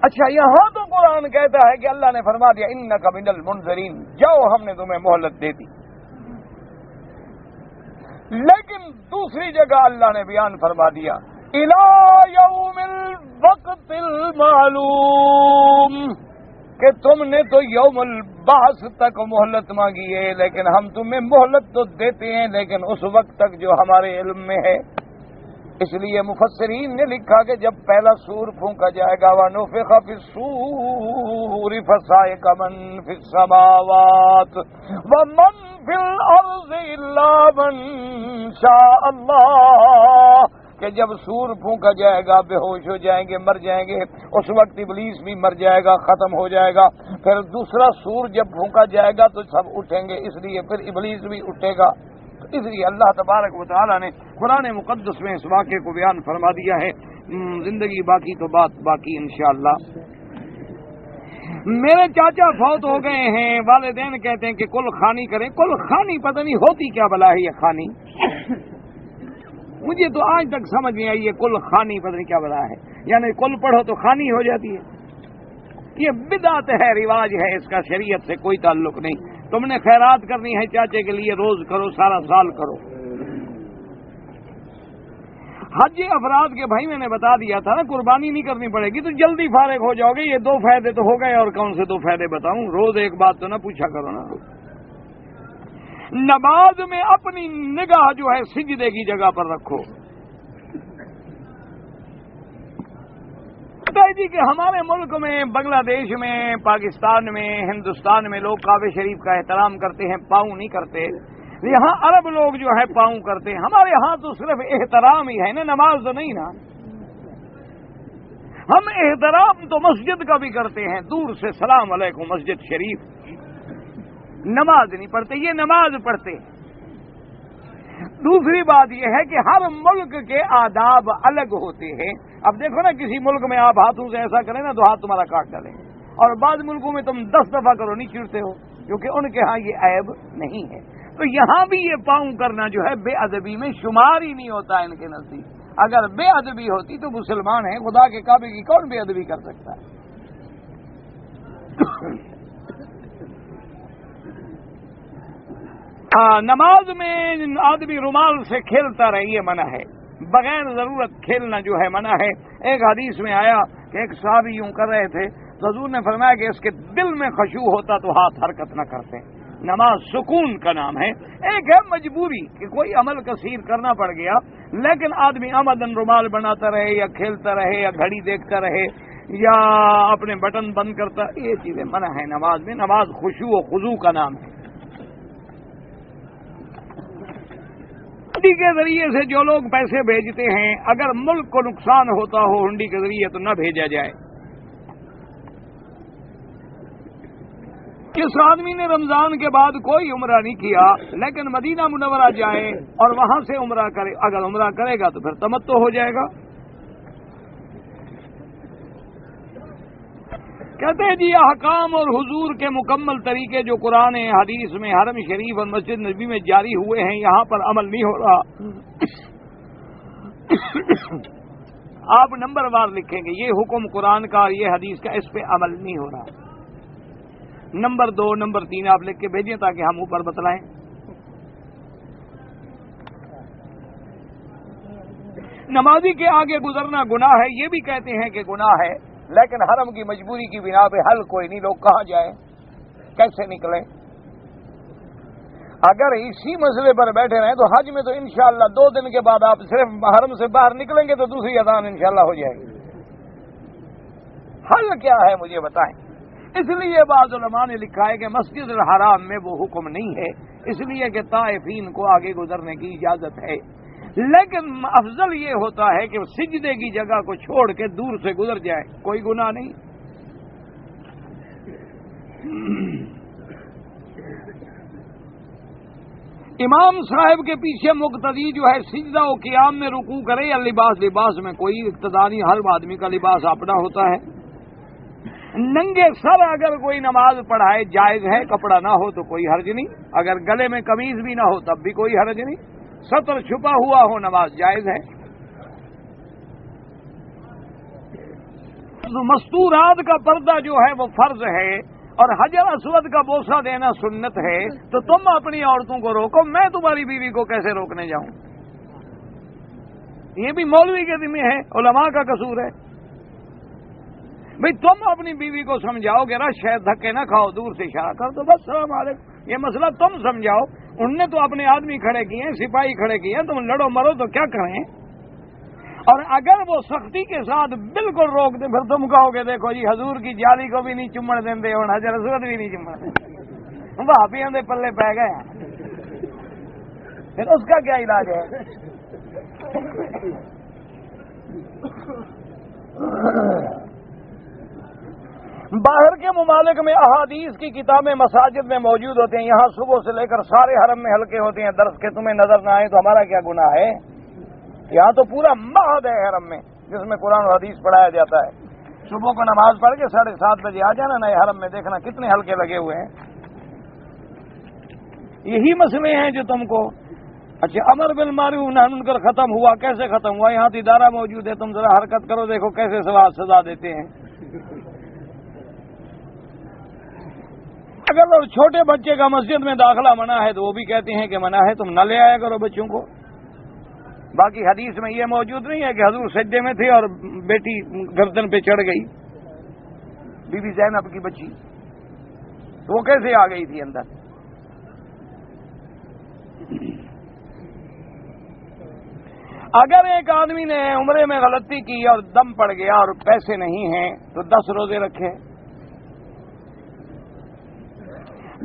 اچھا یہاں تو قرآن کہتا ہے کہ اللہ نے فرما دیا انک من المنذرین، جاؤ ہم نے تمہیں مہلت دے دی. لیکن دوسری جگہ اللہ نے بیان فرما دیا الی یوم الوقت المعلوم، کہ تم نے تو یوم البعث تک مہلت مانگی ہے لیکن ہم تمہیں مہلت تو دیتے ہیں لیکن اس وقت تک جو ہمارے علم میں ہے. اس لیے مفسرین نے لکھا کہ جب پہلا سور پھونکا جائے گا وَنُفِخَ فِي الصُّورِ فَصَعِقَ مَن فِي السَّمَاوَاتِ وَمَن فِي الْأَرْضِ إِلَّا مَن شَاءَ اللَّهُ، کہ جب سور پھونکا جائے گا بے ہوش ہو جائیں گے، مر جائیں گے. اس وقت ابلیس بھی مر جائے گا، ختم ہو جائے گا. پھر دوسرا سور جب پھونکا جائے گا تو سب اٹھیں گے، اس لیے پھر ابلیس بھی اٹھے گا. اس لیے اللہ تبارک و تعالیٰ نے قرآن مقدس میں اس واقعے کو بیان فرما دیا ہے. زندگی باقی تو بات باقی انشاءاللہ. میرے چاچا فوت ہو گئے ہیں، والدین کہتے ہیں کہ کل خوانی کریں. کل خوانی پتہ نہیں ہوتی کیا بلا ہے یہ خوانی، مجھے تو آج تک سمجھ نہیں آئی یہ کل خوانی پتہ نہیں کیا بلا ہے. یعنی کل پڑھو تو خوانی ہو جاتی ہے. یہ بدعت ہے، رواج ہے، اس کا شریعت سے کوئی تعلق نہیں. تم نے خیرات کرنی ہے چاچے کے لیے روز کرو، سارا سال کرو. حج افراد کے بھائی میں نے بتا دیا تھا نا قربانی نہیں کرنی پڑے گی تو جلدی فارغ ہو جاؤ گے. یہ دو فائدے تو ہو گئے اور کون سے دو فائدے بتاؤں؟ روز ایک بات تو نہ پوچھا کرو نا. نماز میں اپنی نگاہ جو ہے سجدے کی جگہ پر رکھو. جی کہ ہمارے ملک میں، بنگلہ دیش میں، پاکستان میں، ہندوستان میں لوگ کعبہ شریف کا احترام کرتے ہیں، پاؤں نہیں کرتے. یہاں عرب لوگ جو ہے پاؤں کرتے ہیں. ہمارے ہاں تو صرف احترام ہی ہے نا، نماز تو نہیں نا. ہم احترام تو مسجد کا بھی کرتے ہیں، دور سے سلام علیکم مسجد شریف. نماز نہیں پڑھتے، یہ نماز پڑھتے ہیں. دوسری بات یہ ہے کہ ہر ملک کے آداب الگ ہوتے ہیں. اب دیکھو نا کسی ملک میں آپ ہاتھوں سے ایسا کریں نا تو ہاتھ تمہارا کاٹ ڈالیں گے، اور بعض ملکوں میں تم 10 دفعہ کرو نہیں چڑتے ہو کیونکہ ان کے ہاں یہ عیب نہیں ہے. تو یہاں بھی یہ پاؤں کرنا جو ہے بے ادبی میں شمار ہی نہیں ہوتا ان کے نزدیک. اگر بے ادبی ہوتی تو مسلمان ہیں، خدا کے کعبے کی کون بے ادبی کر سکتا ہے؟ نماز میں آدمی رومال سے کھیلتا رہے یہ منع ہے. بغیر ضرورت کھیلنا جو ہے منع ہے. ایک حدیث میں آیا کہ ایک صحابی یوں کر رہے تھے تو حضور نے فرمایا کہ اس کے دل میں خشوع ہوتا تو ہاتھ حرکت نہ کرتے. نماز سکون کا نام ہے. ایک ہے مجبوری کہ کوئی عمل کثیر کرنا پڑ گیا، لیکن آدمی آمدن رومال بناتا رہے یا کھیلتا رہے یا گھڑی دیکھتا رہے یا اپنے بٹن بند کرتا، یہ چیزیں منع ہے نماز میں. نماز خشوع و خضوع کا نام ہے. ہنڈی کے ذریعے سے جو لوگ پیسے بھیجتے ہیں، اگر ملک کو نقصان ہوتا ہو ہنڈی کے ذریعے تو نہ بھیجا جائے. جس آدمی نے رمضان کے بعد کوئی عمرہ نہیں کیا لیکن مدینہ منورہ جائے اور وہاں سے عمرہ کرے، اگر عمرہ کرے گا تو پھر تمتع ہو جائے گا. کہتے ہیں جی احکام اور حضور کے مکمل طریقے جو قرآن حدیث میں حرم شریف اور مسجد نبی میں جاری ہوئے ہیں یہاں پر عمل نہیں ہو رہا. آپ نمبر وار لکھیں گے یہ حکم قرآن کا اور یہ حدیث کا اس پہ عمل نہیں ہو رہا. نمبر 2 نمبر 3 آپ لکھ کے بھیجیں تاکہ ہم اوپر بتلائیں. نمازی کے آگے گزرنا گناہ ہے یہ بھی کہتے ہیں کہ گناہ ہے لیکن حرم کی مجبوری کی بنا پہ حل کوئی نہیں. لوگ کہاں جائیں کیسے نکلیں؟ اگر اسی مسئلے پر بیٹھے رہیں تو حج میں تو انشاءاللہ 2 دن کے بعد آپ صرف حرم سے باہر نکلیں گے تو دوسری اذان انشاءاللہ ہو جائے گی. حل کیا ہے مجھے بتائیں. اس لیے بعض علماء نے لکھا ہے کہ مسجد الحرام میں وہ حکم نہیں ہے اس لیے کہ طائفین کو آگے گزرنے کی اجازت ہے، لیکن افضل یہ ہوتا ہے کہ سجدے کی جگہ کو چھوڑ کے دور سے گزر جائے، کوئی گناہ نہیں. امام صاحب کے پیچھے مقتدی جو ہے سجدہ و قیام میں رکوع کرے یا لباس میں کوئی اقتدا نہیں، ہر آدمی کا لباس اپنا ہوتا ہے. ننگے سر اگر کوئی نماز پڑھائے جائز ہے، کپڑا نہ ہو تو کوئی حرج نہیں، اگر گلے میں قمیض بھی نہ ہو تب بھی کوئی حرج نہیں، سطر چھپا ہوا ہو نماز جائز ہے. مستورات کا پردہ جو ہے وہ فرض ہے اور حجر اسود کا بوسہ دینا سنت ہے، تو تم اپنی عورتوں کو روکو، میں تمہاری بیوی کو کیسے روکنے جاؤں؟ یہ بھی مولوی کے ذمہ ہے، علماء کا قصور ہے. بھئی تم اپنی بیوی کو سمجھاؤ گے نا شاید دھکے نہ کھاؤ، دور سے اشارہ کر دو بس سلام علیکم. یہ مسئلہ تم سمجھاؤ، ان نے تو اپنے آدمی کھڑے کیے ہیں، سپاہی کھڑے کیے ہیں، تم لڑو مرو تو کیا کریں؟ اور اگر وہ سختی کے ساتھ بالکل روک دیں پھر تم کہو گے دیکھو جی حضور کی جالی کو بھی نہیں چمڑ دیں اور حجر اسود بھی نہیں چمڑ دیں، بھابیاں دے پلے پہ گئے، پھر اس کا کیا علاج ہے؟ باہر کے ممالک میں احادیث کی کتابیں مساجد میں موجود ہوتے ہیں، یہاں صبح سے لے کر سارے حرم میں حلقے ہوتے ہیں درس کے، تمہیں نظر نہ آئے تو ہمارا کیا گناہ ہے؟ یہاں تو پورا معہد ہے حرم میں جس میں قرآن و حدیث پڑھایا جاتا ہے. صبح کو نماز پڑھ کے 7:30 بجے آ جانا نئے حرم میں، دیکھنا کتنے حلقے لگے ہوئے ہیں. یہی مسئلے ہیں جو تم کو اچھا امر بالمعروف نہی عن المنکر ختم ہوا، کیسے ختم ہوا؟ یہاں تو ادارہ موجود ہے، تم ذرا حرکت کرو دیکھو کیسے سزا دیتے ہیں. اگر وہ چھوٹے بچے کا مسجد میں داخلہ منع ہے تو وہ بھی کہتے ہیں کہ منع ہے، تم نہ لے آیا کرو بچوں کو. باقی حدیث میں یہ موجود نہیں ہے کہ حضور سجدے میں تھے اور بیٹی گردن پہ چڑھ گئی، بی بی زینب کی بچی، تو وہ کیسے آ گئی تھی اندر؟ اگر ایک آدمی نے عمرے میں غلطی کی اور دم پڑ گیا اور پیسے نہیں ہیں تو 10 روزے رکھے.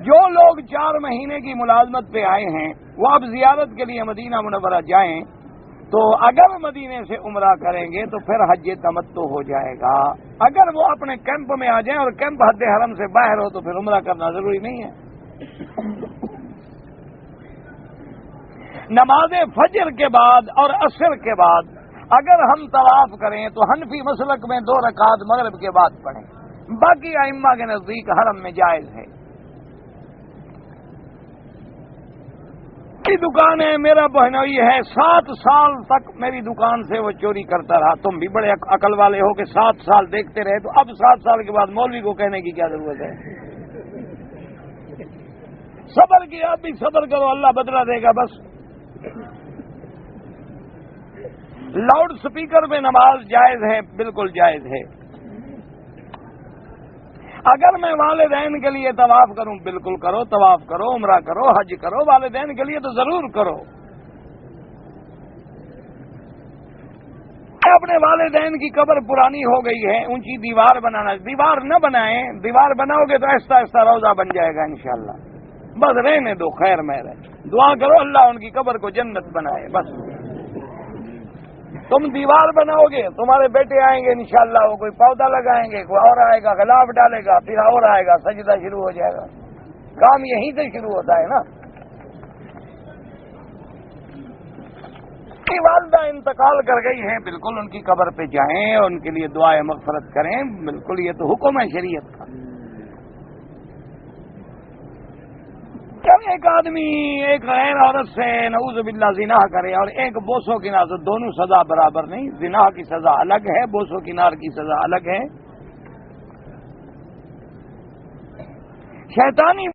جو لوگ 4 مہینے کی ملازمت پہ آئے ہیں وہ اب زیارت کے لیے مدینہ منورہ جائیں تو اگر مدینے سے عمرہ کریں گے تو پھر حج تمتع ہو جائے گا. اگر وہ اپنے کیمپ میں آ جائیں اور کیمپ حد حرم سے باہر ہو تو پھر عمرہ کرنا ضروری نہیں ہے. نماز فجر کے بعد اور عصر کے بعد اگر ہم طواف کریں تو حنفی مسلک میں 2 رکعت مغرب کے بعد پڑھیں، باقی ائمہ کے نزدیک حرم میں جائز ہے. میری دکان ہے، میرا بہنوئی ہے، 7 سال تک میری دکان سے وہ چوری کرتا رہا. تم بھی بڑے عقل والے ہو کہ 7 سال دیکھتے رہے، تو اب 7 سال کے بعد مولوی کو کہنے کی کیا ضرورت ہے؟ صبر کیا، آپ بھی صبر کرو، اللہ بدلہ دے گا. بس لاؤڈ سپیکر میں نماز جائز ہے، بالکل جائز ہے. اگر میں والدین کے لیے طواف کروں، بالکل کرو، طواف کرو، عمرہ کرو، حج کرو، والدین کے لیے تو ضرور کرو. اپنے والدین کی قبر پرانی ہو گئی ہے، اونچی دیوار بنانا، دیوار نہ بنائیں، دیوار بناؤ گے تو آہستہ آہستہ روضہ بن جائے گا انشاءاللہ. بس رہنے دو، خیر میں رہے، دعا کرو اللہ ان کی قبر کو جنت بنائے. بس تم دیوار بناؤ گے، تمہارے بیٹے آئیں گے انشاءاللہ، وہ کوئی پودا لگائیں گے، کوئی اور آئے گا غلاف ڈالے گا، پھر اور آئے گا، سجدہ شروع ہو جائے گا. کام یہیں سے شروع ہوتا ہے نا. کی والدہ انتقال کر گئی ہیں، بالکل ان کی قبر پہ جائیں اور ان کے لیے دعائے مغفرت کریں، بالکل یہ تو حکم ہے شریعت کا۔ جب ایک آدمی ایک غیر عورت سے نعوذ باللہ زنا کرے اور ایک بوسو کنار، تو دونوں سزا برابر نہیں، زنا کی سزا الگ ہے، بوسو کنار کی سزا الگ ہے۔ شیطانی